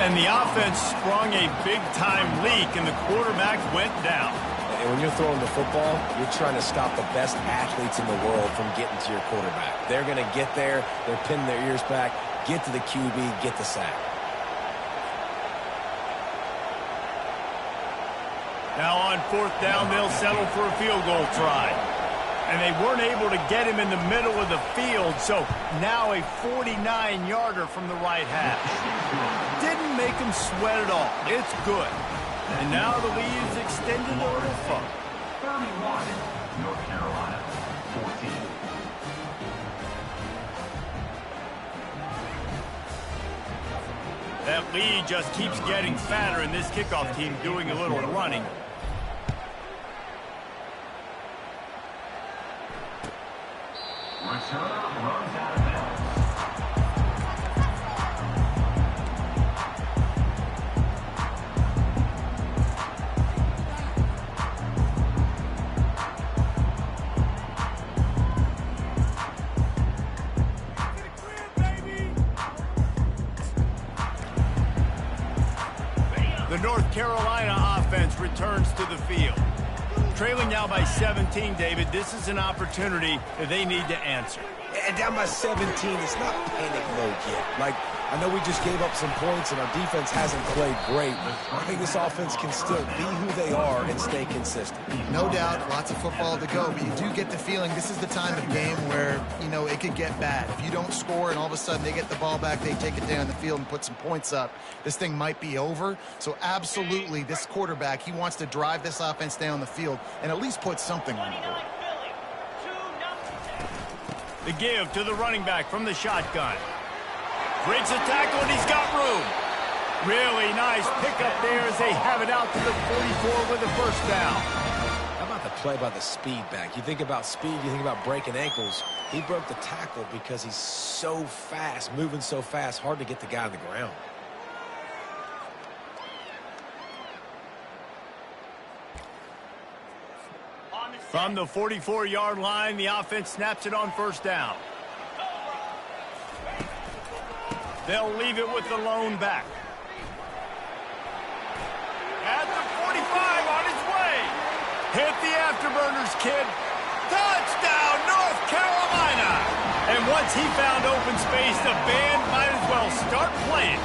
And the offense sprung a big-time leak, and the quarterback went down. And when you're throwing the football, you're trying to stop the best athletes in the world from getting to your quarterback. They're going to get there. They're pinning their ears back, get to the QB, get the sack. Now on 4th down, they'll settle for a field goal try. And they weren't able to get him in the middle of the field, so now a 49-yarder from the right hash. Didn't make him sweat at all. It's good. And now the lead is extended a little further. 31, North Carolina, 14. That lead just keeps getting fatter, and this kickoff team doing a little running. Return runs out of bounds. The North Carolina offense returns to the field. Trailing now by 17, David. This is an opportunity that they need to answer. And down by 17, it's not panic mode yet. Like, I know we just gave up some points and our defense hasn't played great. I think this offense can still be who they are and stay consistent. No doubt, lots of football to go, but you do get the feeling this is the time of game where, you know, it could get bad. If you don't score and all of a sudden they get the ball back, they take it down the field and put some points up, this thing might be over. So absolutely, this quarterback, he wants to drive this offense down the field and at least put something on the board. The give to the running back from the shotgun. Breaks the tackle, and he's got room. Really nice pickup there as they have it out to the 44 with a first down. How about the play by the speed back? You think about speed, you think about breaking ankles. He broke the tackle because he's so fast, moving so fast, hard to get the guy on the ground. From the 44-yard line, the offense snaps it on first down. They'll leave it with the lone back. At the 45, on his way. Hit the afterburners, kid. Touchdown, North Carolina. And once he found open space, the band might as well start playing.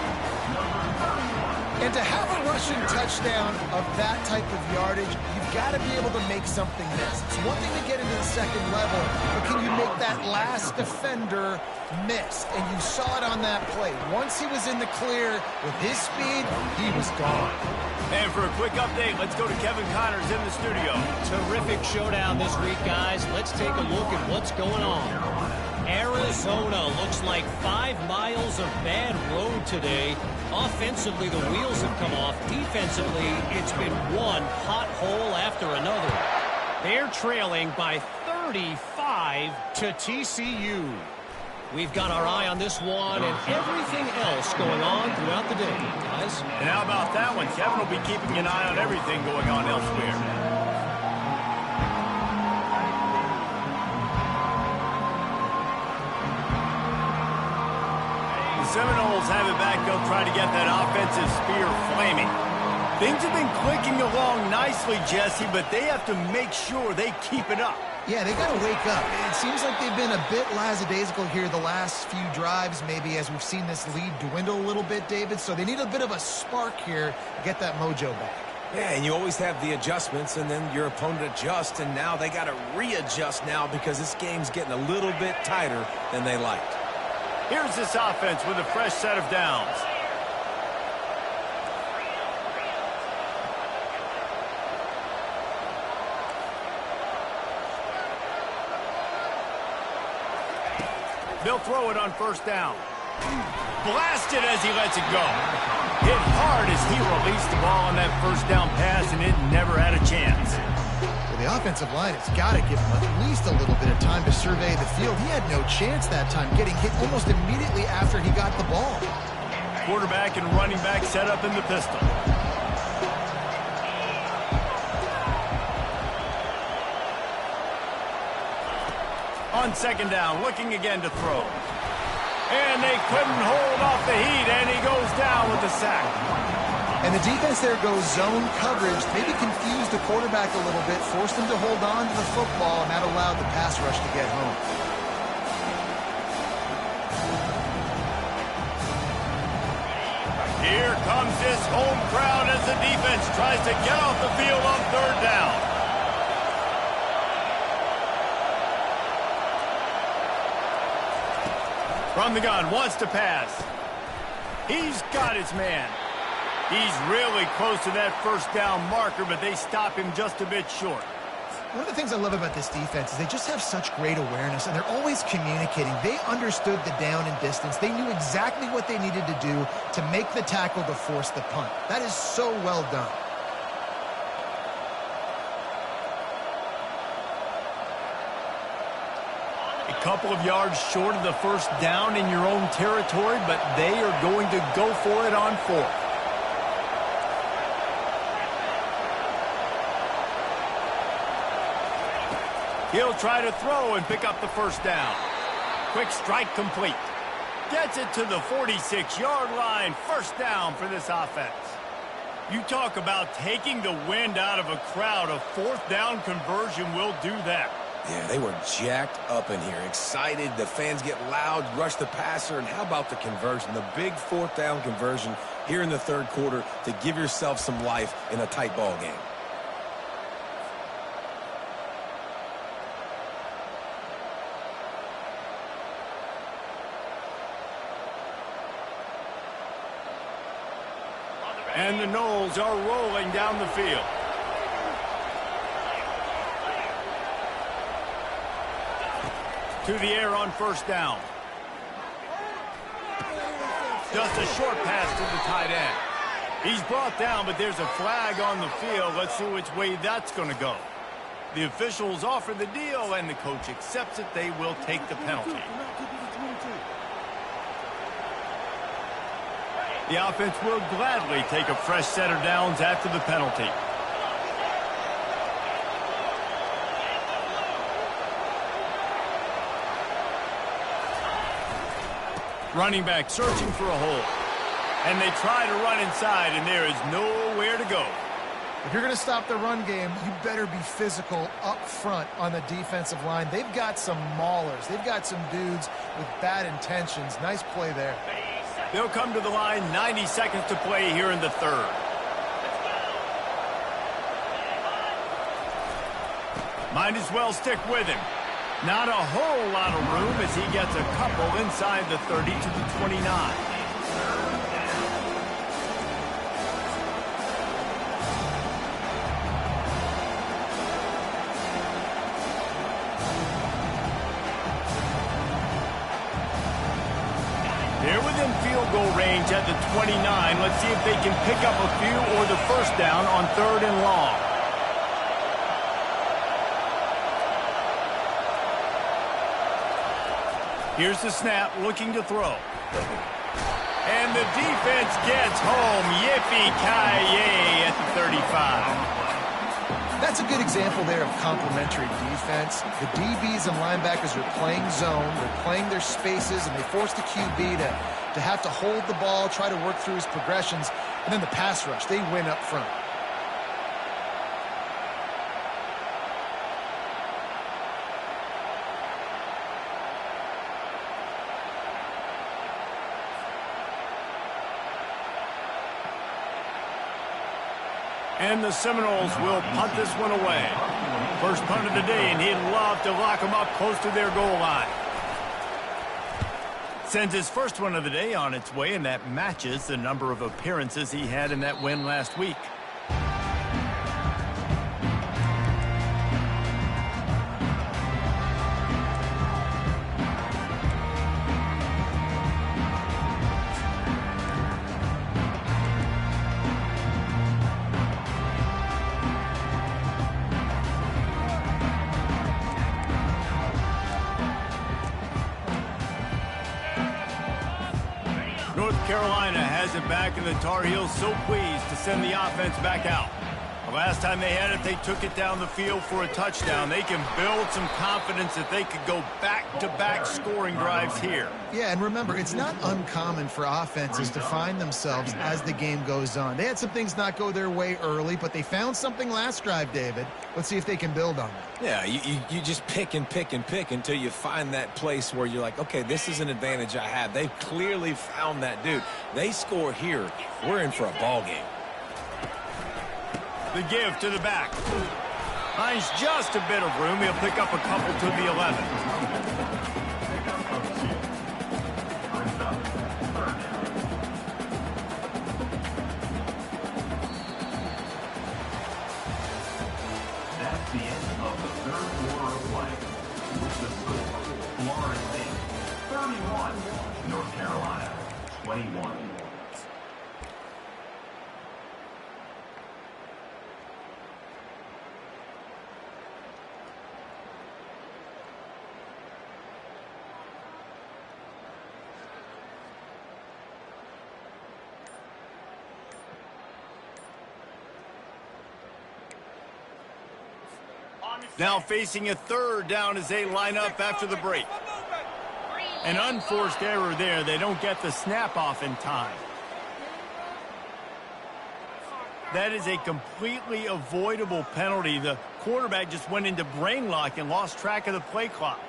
And to have a rushing touchdown of that type of yardage, you've got to be able to make something miss. It's one thing to get into the second level, but can you make that last defender miss? And you saw it on that play. Once he was in the clear with his speed, he was gone. And for a quick update, let's go to Kevin Connors in the studio. Terrific showdown this week, guys. Let's take a look at what's going on. Arizona looks like 5 miles of bad road today. Offensively, the wheels have come off. Defensively, it's been one hot hole after another. They're trailing by 35 to TCU. We've got our eye on this one and everything else going on throughout the day, guys. And how about that one? Kevin will be keeping an eye on everything going on elsewhere. The Seminoles have it back. They'll try to get that offensive spear flaming. Things have been clicking along nicely, Jesse, but they have to make sure they keep it up. Yeah, they got to wake up. It seems like they've been a bit lackadaisical here the last few drives, maybe, as we've seen this lead dwindle a little bit, David. So they need a bit of a spark here to get that mojo back. Yeah, and you always have the adjustments, and then your opponent adjusts, and now they got to readjust now because this game's getting a little bit tighter than they liked. Here's this offense with a fresh set of downs. They'll throw it on first down. Blasted as he lets it go. Hit hard as he released the ball on that first down pass, and it never had a chance. Well, the offensive line has got to give him at least a little bit of time to survey the field. He had no chance that time, getting hit almost immediately after he got the ball. Quarterback and running back set up in the pistol. On second down, looking again to throw. And they couldn't hold off the heat, and he goes down with the sack. And the defense there goes zone coverage, maybe confused the quarterback a little bit, forced him to hold on to the football, and that allowed the pass rush to get home. Here comes this home crowd as the defense tries to get off the field on third down. From the gun, wants to pass. He's got his man. He's really close to that first down marker, but they stop him just a bit short. One of the things I love about this defense is they just have such great awareness, and they're always communicating. They understood the down and distance. They knew exactly what they needed to do to make the tackle to force the punt. That is so well done. A couple of yards short of the first down in your own territory, but they are going to go for it on fourth. He'll try to throw and pick up the first down. Quick strike complete. Gets it to the 46-yard line. First down for this offense. You talk about taking the wind out of a crowd. A fourth down conversion will do that. Yeah, they were jacked up in here, excited. The fans get loud, rush the passer, and how about the conversion? The big fourth down conversion here in the third quarter to give yourself some life in a tight ball game. And the Noles are rolling down the field. To the air on first down. Just a short pass to the tight end. He's brought down, but there's a flag on the field. Let's see which way that's going to go. The officials offer the deal, and the coach accepts it. They will take the penalty. The offense will gladly take a fresh set of downs after the penalty. Running back searching for a hole. And they try to run inside, and there is nowhere to go. If you're going to stop the run game, you better be physical up front on the defensive line. They've got some maulers. They've got some dudes with bad intentions. Nice play there. They'll come to the line, 90 seconds to play here in the third. Might as well stick with him. Not a whole lot of room as he gets a couple inside the 30 to the 29. They're within field goal range at the 29. Let's see if they can pick up a few or the first down on third and long. Here's the snap, looking to throw. And the defense gets home. Yippee-ki-yay at the 35. That's a good example there of complementary defense. The DBs and linebackers are playing zone, they're playing their spaces, and they force the QB to have to hold the ball, try to work through his progressions, and then the pass rush, they win up front. And the Seminoles will punt this one away. First punt of the day, and he'd love to lock them up close to their goal line. Sends his first one of the day on its way, and that matches the number of appearances he had in that win last week. North Carolina has it back, and the Tar Heels so pleased to send the offense back out. The last time they had it, they took it down the field for a touchdown. They can build some confidence that they could go back-to-back scoring drives here. Yeah, and remember, it's not uncommon for offenses to find themselves as the game goes on. They had some things not go their way early, but they found something last drive, David. Let's see if they can build on that. Yeah, you just pick and pick and pick until you find that place where you're like, okay, this is an advantage I have. They've clearly found that dude. They score here, we're in for a ball game. The give to the back. Finds just a bit of room. He'll pick up a couple to the 11. That's the end of the third quarter of play. The score, Florida State 31, North Carolina 21. Now facing a third down as they line up after the break. An unforced error there. They don't get the snap off in time. That is a completely avoidable penalty. The quarterback just went into brain lock and lost track of the play clock.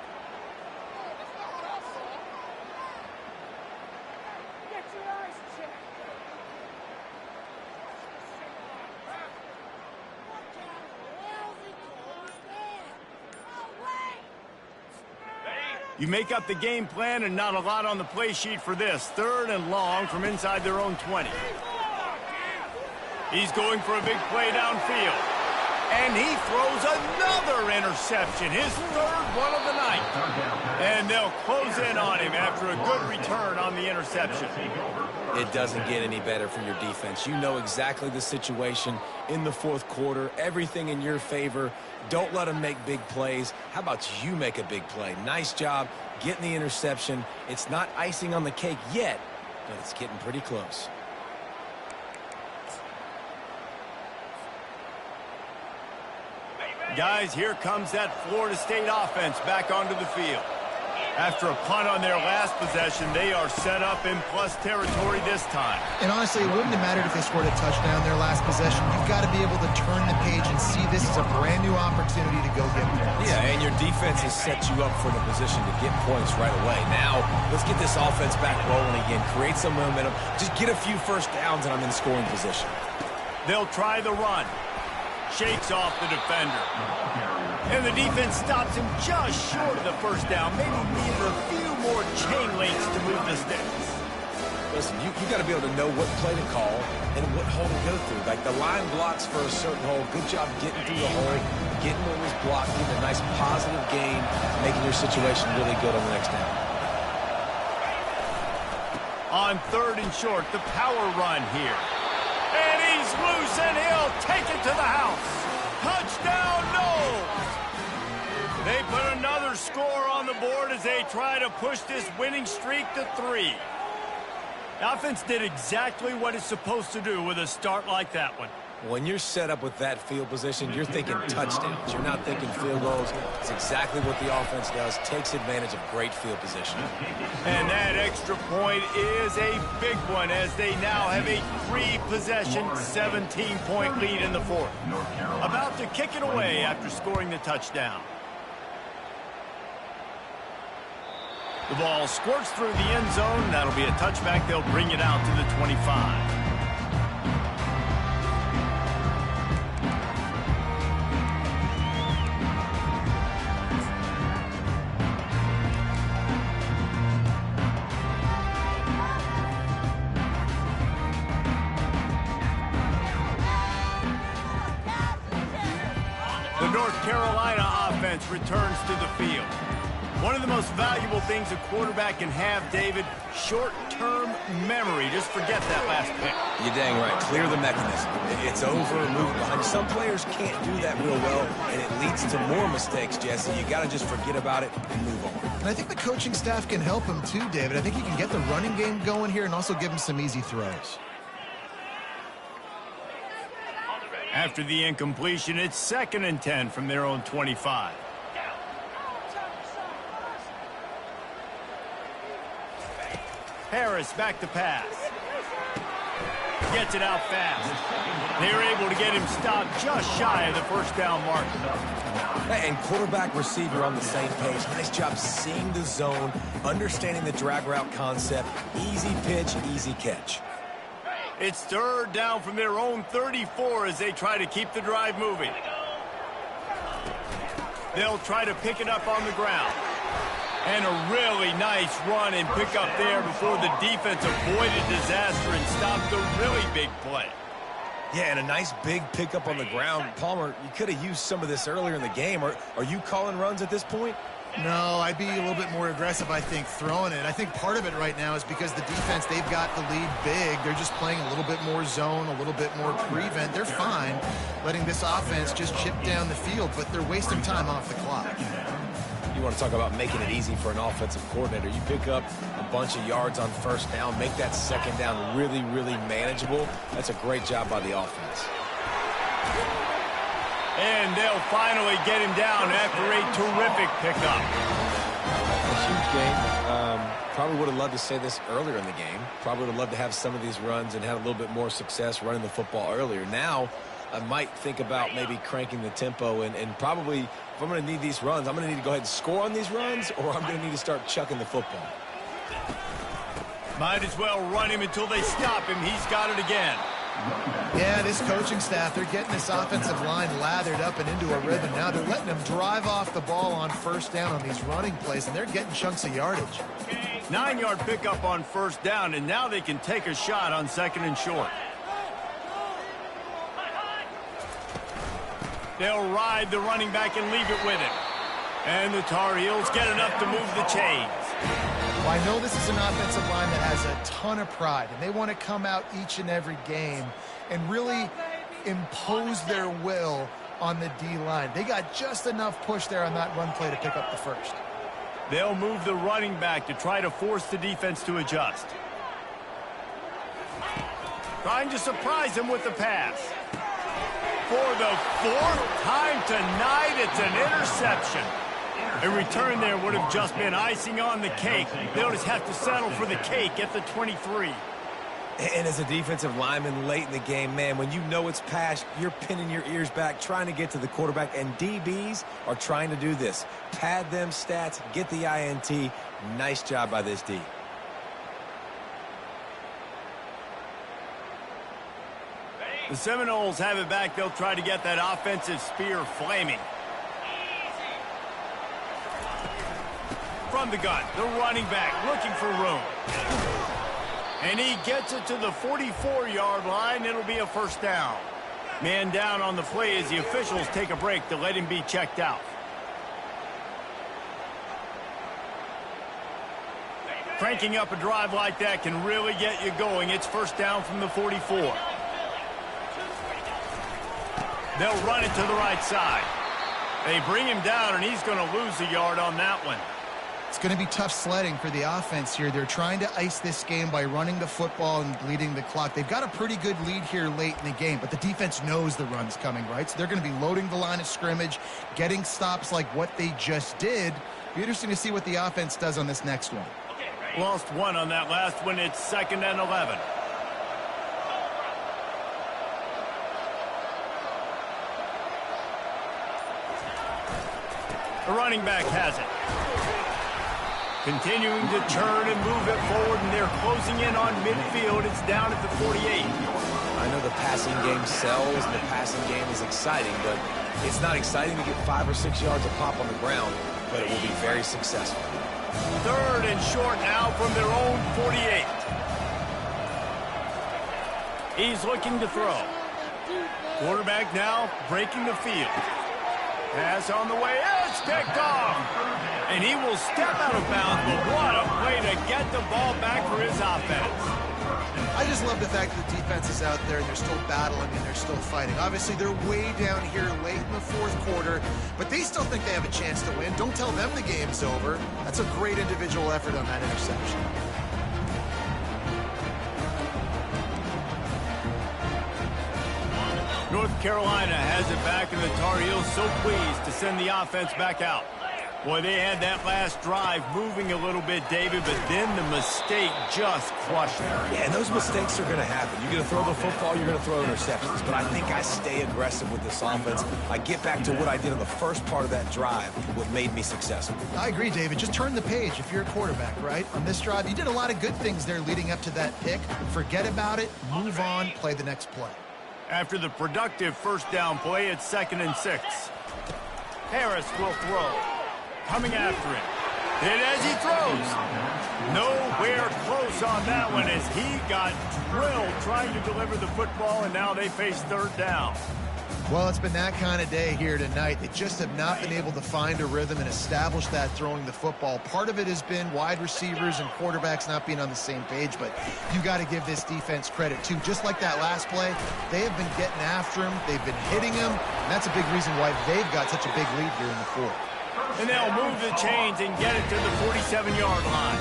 You make up the game plan, and not a lot on the play sheet for this. Third and long from inside their own 20. He's going for a big play downfield. And he throws another interception, his third one of the night. And they'll close in on him after a good return on the interception. It doesn't get any better for your defense. You know exactly the situation in the fourth quarter, everything in your favor. Don't let them make big plays. How about you make a big play? Nice job getting the interception. It's not icing on the cake yet, but it's getting pretty close. Guys, here comes that Florida State offense back onto the field. After a punt on their last possession, they are set up in plus territory this time. And honestly, it wouldn't have mattered if they scored a touchdown their last possession. You've got to be able to turn the page and see this as a brand new opportunity to go get points. Yeah, and your defense has set you up for the position to get points right away. Now, let's get this offense back rolling again, create some momentum, just get a few first downs, and I'm in scoring position. They'll try the run. Shakes off the defender. And the defense stops him just short of the first down. Maybe needed a few more chain links to move the sticks. Listen, you got to be able to know what play to call and what hole to go through. Like the line blocks for a certain hole. Good job getting through the hole, getting what was blocked, getting a nice positive gain, making your situation really good on the next down. On third and short, the power run here. And he's loose, and he'll take it to the house. Touchdown, Noles! They put another score on the board as they try to push this winning streak to 3. The offense did exactly what it's supposed to do with a start like that one. When you're set up with that field position, you're thinking touchdowns. You're not thinking field goals. It's exactly what the offense does. Takes advantage of great field position. And that extra point is a big one as they now have a 3-possession, 17-point lead in the fourth. About to kick it away after scoring the touchdown. The ball squirts through the end zone. That'll be a touchback. They'll bring it out to the 25. The North Carolina offense returns to the field. One of the most valuable things a quarterback can have, David, short-term memory. Just forget that last pick. You're dang right. Clear the mechanism. It's over, move behind. Some players can't do that real well, and it leads to more mistakes, Jesse. You got to just forget about it and move on. And I think the coaching staff can help him too, David. I think he can get the running game going here and also give him some easy throws. After the incompletion, it's 2nd and 10 from their own 25. Harris back to pass. Gets it out fast. They're able to get him stopped just shy of the first down mark. And quarterback receiver on the same page. Nice job seeing the zone, understanding the drag route concept. Easy pitch, easy catch. It's 3rd down from their own 34 as they try to keep the drive moving. They'll try to pick it up on the ground. And a really nice run and pick up there before the defense avoided disaster and stopped the really big play. Yeah, and a nice big pickup on the ground. Palmer, you could have used some of this earlier in the game. Are you calling runs at this point? No, I'd be a little bit more aggressive, I think, throwing it. I think part of it right now is because the defense, they've got the lead big. They're just playing a little bit more zone, a little bit more prevent. They're fine letting this offense just chip down the field, but they're wasting time off the clock. You want to talk about making it easy for an offensive coordinator. You pick up a bunch of yards on first down, make that second down really, really manageable. That's a great job by the offense. And they'll finally get him down after a terrific pickup. A huge game. Probably would have loved to say this earlier in the game. Probably would have loved to have some of these runs and had a little bit more success running the football earlier. Now, I might think about maybe cranking the tempo and probably, if I'm going to need these runs, I'm going to need to go ahead and score on these runs, or I'm going to need to start chucking the football. Might as well run him until they stop him. He's got it again. Yeah, this coaching staff, they're getting this offensive line lathered up and into a rhythm. Now they're letting them drive off the ball on first down on these running plays, and they're getting chunks of yardage. 9-yard pickup on first down, and now they can take a shot on 2nd and short. They'll ride the running back and leave it with him. And the Tar Heels get enough to move the chains. Well, I know this is an offensive line that has a ton of pride, and they want to come out each and every game and really impose their will on the D-line. They got just enough push there on that run play to pick up the first. They'll move the running back to try to force the defense to adjust. Trying to surprise him with the pass. For the 4th time tonight, it's an interception. A return there would have just been icing on the cake. They'll just have to settle for the cake at the 23. And as a defensive lineman late in the game, man, when you know it's past, you're pinning your ears back, trying to get to the quarterback, and DBs are trying to do this. Pad them stats, get the INT. Nice job by this D. The Seminoles have it back. They'll try to get that offensive spear flaming. From the gun, the running back looking for room. And he gets it to the 44-yard line. It'll be a first down. Man down on the play as the officials take a break to let him be checked out. Cranking up a drive like that can really get you going. It's first down from the 44. They'll run it to the right side. They bring him down, and he's going to lose a yard on that one. It's going to be tough sledding for the offense here. They're trying to ice this game by running the football and bleeding the clock. They've got a pretty good lead here late in the game, but the defense knows the run's coming, right? So they're going to be loading the line of scrimmage, getting stops like what they just did. Be interesting to see what the offense does on this next one. Lost one on that last one. It's 2nd and 11. The running back has it. Continuing to turn and move it forward, and they're closing in on midfield. It's down at the 48. I know the passing game sells, and the passing game is exciting, but it's not exciting to get 5 or 6 yards a pop on the ground, but it will be very successful. 3rd and short now from their own 48. He's looking to throw. Quarterback now breaking the field. Pass on the way. It's picked off. And he will step out of bounds, but what a play to get the ball back for his offense. I just love the fact that the defense is out there and they're still battling and they're still fighting. Obviously, they're way down here late in the 4th quarter, but they still think they have a chance to win. Don't tell them the game's over. That's a great individual effort on that interception. North Carolina has it back, and the Tar Heels so pleased to send the offense back out. Boy, they had that last drive moving a little bit, David, but then the mistake just crushed them. Yeah, and those mistakes are going to happen. You're going to throw the football, you're going to throw interceptions. But I think I stay aggressive with this offense. I get back to what I did on the first part of that drive, what made me successful. I agree, David. Just turn the page if you're a quarterback, right? On this drive, you did a lot of good things there leading up to that pick. Forget about it, move on, play the next play. After the productive first down play, it's 2nd and 6. Harris will throw. Coming after him. And as he throws, nowhere close on that one as he got drilled trying to deliver the football, and now they face 3rd down. Well, it's been that kind of day here tonight. They just have not been able to find a rhythm and establish that throwing the football. Part of it has been wide receivers and quarterbacks not being on the same page, but you got to give this defense credit, too. Just like that last play, they have been getting after him. They've been hitting him, and that's a big reason why they've got such a big lead here in the 4th. And they'll move the chains and get it to the 47-yard line.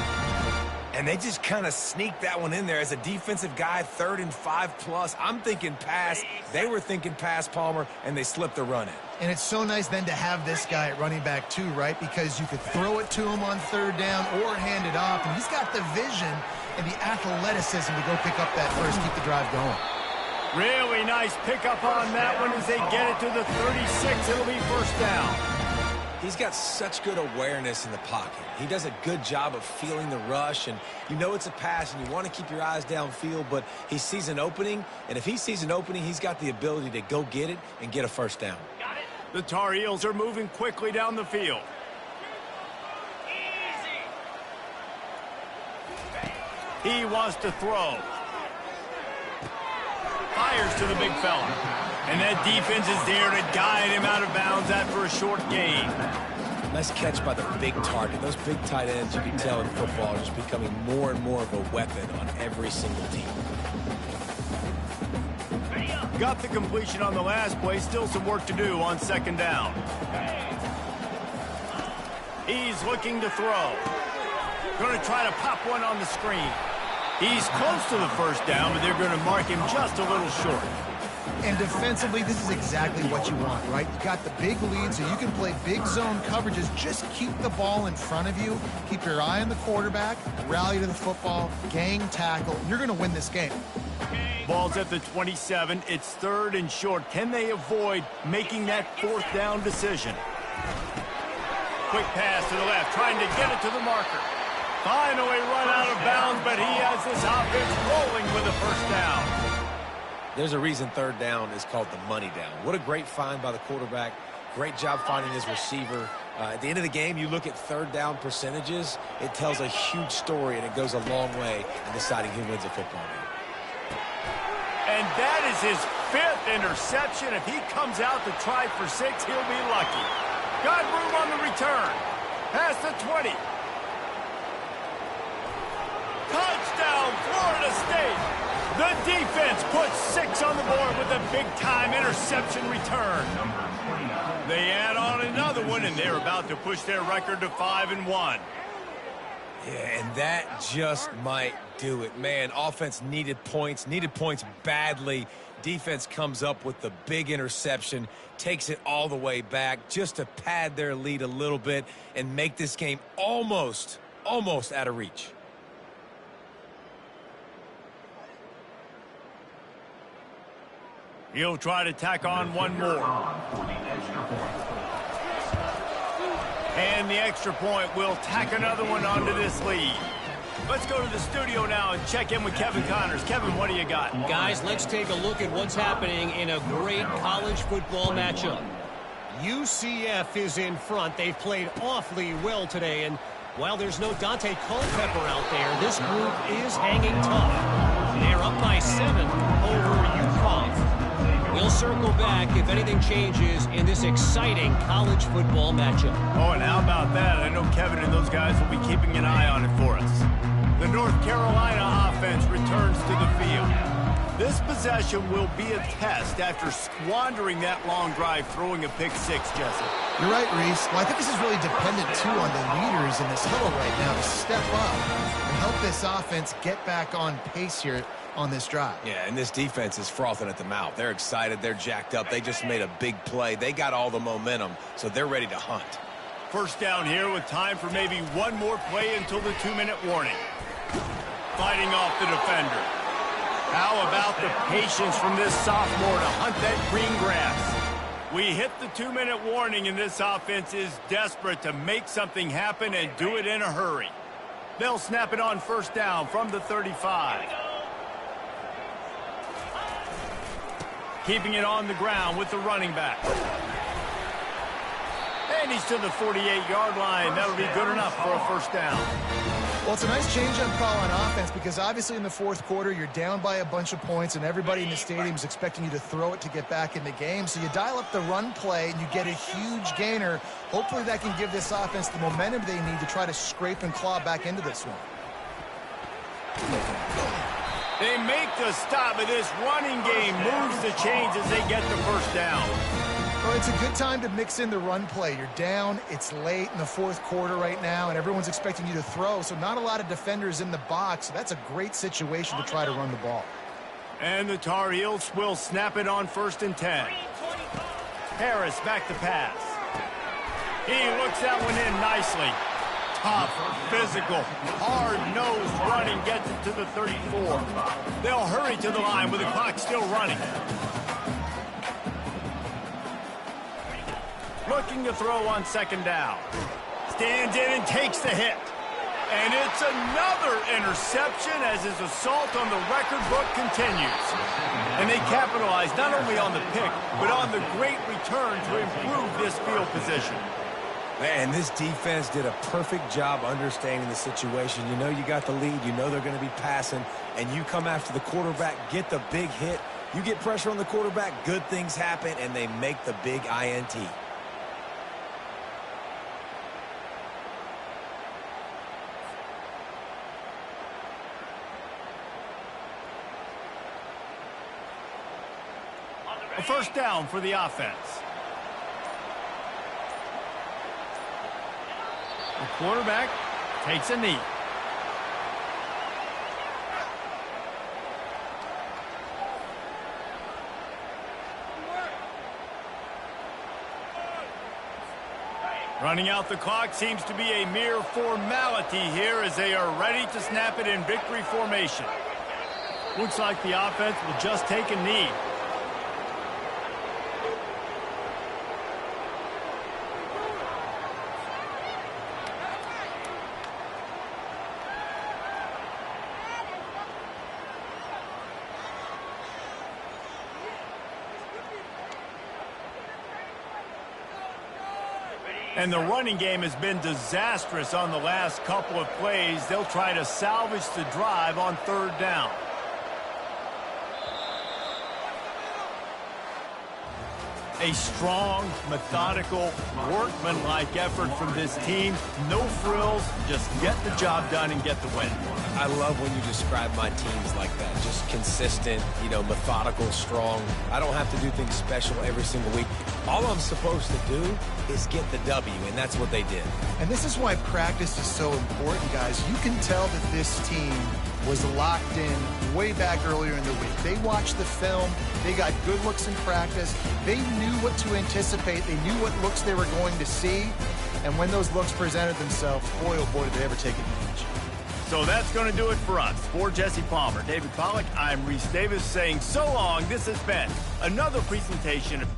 And they just kind of sneaked that one in there. As a defensive guy, 3rd and 5+. I'm thinking pass. They were thinking pass, Palmer, and they slipped the run in. And it's so nice then to have this guy at running back too, right? Because you could throw it to him on 3rd down or hand it off. And he's got the vision and the athleticism to go pick up that first, keep the drive going. Really nice pickup on that one as they get it to the 36. It'll be 1st down. He's got such good awareness in the pocket. He does a good job of feeling the rush, and you know it's a pass, and you want to keep your eyes downfield, but he sees an opening, and if he sees an opening, he's got the ability to go get it and get a 1st down. The Tar Heels are moving quickly down the field. He wants to throw. Fires to the big fella. And that defense is there to guide him out of bounds after a short gain. Nice catch by the big target. Those big tight ends, you can tell in football, are just becoming more and more of a weapon on every single team. Got the completion on the last play. Still some work to do on 2nd down. He's looking to throw. Going to try to pop one on the screen. He's close to the 1st down, but they're going to mark him just a little short. And defensively, this is exactly what you want, right? You got the big lead, so you can play big zone coverages. Just keep the ball in front of you. Keep your eye on the quarterback. Rally to the football. Gang tackle. You're going to win this game. Ball's at the 27. It's 3rd and short. Can they avoid making that 4th down decision? Quick pass to the left, trying to get it to the marker. Finally run out of bounds, but he has this offense rolling with a 1st down. There's a reason 3rd down is called the money down. What a great find by the quarterback. Great job finding his receiver. At the end of the game, you look at 3rd down percentages. It tells a huge story, and it goes a long way in deciding who wins a football game. And that is his 5th interception. If he comes out to try for 6, he'll be lucky. Got room on the return. Past the 20. Touchdown, Florida State. The defense puts 6 on the board with a big-time interception return. They add on another one, and they're about to push their record to 5-1. Yeah, and that just might do it. Man, offense needed points badly. Defense comes up with the big interception, takes it all the way back just to pad their lead a little bit and make this game almost out of reach. He'll try to tack on one more. And the extra point will tack another one onto this lead. Let's go to the studio now and check in with Kevin Connors. Kevin, what do you got? Guys, let's take a look at what's happening in a great college football matchup. UCF is in front. They've played awfully well today, and while there's no Dante Culpepper out there, this group is hanging tough. They're up by 7 over UConn. We'll circle back if anything changes in this exciting college football matchup. Oh, and how about that? I know Kevin and those guys will be keeping an eye on it for us. The North Carolina offense returns to the field. This possession will be a test after squandering that long drive throwing a pick 6, Jesse. You're right, Reese. Well, I think this is really dependent, too, on the leaders in this huddle right now to step up and help this offense get back on pace here on this drive. Yeah, and this defense is frothing at the mouth. They're excited. They're jacked up. They just made a big play. They got all the momentum, so they're ready to hunt. First down here with time for maybe one more play until the 2-minute warning. Fighting off the defender. How about the patience from this sophomore to hunt that green grass? We hit the 2-minute warning, and this offense is desperate to make something happen and do it in a hurry. They'll snap it on first down from the 35. Keeping it on the ground with the running back. And he's to the 48-yard line. That'll be good enough for a first down. Well, it's a nice change-up call on offense because obviously in the fourth quarter, you're down by a bunch of points and everybody in the stadium is expecting you to throw it to get back in the game. So you dial up the run play and you get a huge gainer. Hopefully that can give this offense the momentum they need to try to scrape and claw back into this one. They make the stop, but this running game moves the chains as they get the first down. Well, it's a good time to mix in the run play. You're down, it's late in the fourth quarter right now, and everyone's expecting you to throw, so not a lot of defenders in the box. So that's a great situation to try to run the ball. And the Tar Heels will snap it on first and 10. Harris back to pass. He looks that one in nicely. Tough, physical, hard-nosed running gets it to the 34. They'll hurry to the line with the clock still running. Looking to throw on second down. Stands in and takes the hit. And it's another interception as his assault on the record book continues. And they capitalize not only on the pick, but on the great return to improve this field position. Man, this defense did a perfect job understanding the situation. You know you got the lead. You know they're going to be passing. And you come after the quarterback, get the big hit. You get pressure on the quarterback, good things happen, and they make the big INT. A first down for the offense. The quarterback takes a knee. Running out the clock seems to be a mere formality here as they are ready to snap it in victory formation. Looks like the offense will just take a knee. And the running game has been disastrous on the last couple of plays. They'll try to salvage the drive on third down. A strong, methodical, workman-like effort from this team. No frills, just get the job done and get the win. I love when you describe my teams like that. Just consistent, methodical, strong. I don't have to do things special every single week. All I'm supposed to do is get the W, and that's what they did. And this is why practice is so important, guys. You can tell that this team was locked in way back earlier in the week. They watched the film. They got good looks in practice. They knew what to anticipate. They knew what looks they were going to see. And when those looks presented themselves, boy, oh boy, did they ever take advantage. So that's going to do it for us. For Jesse Palmer, David Pollack, I'm Reese Davis saying so long. This has been another presentation of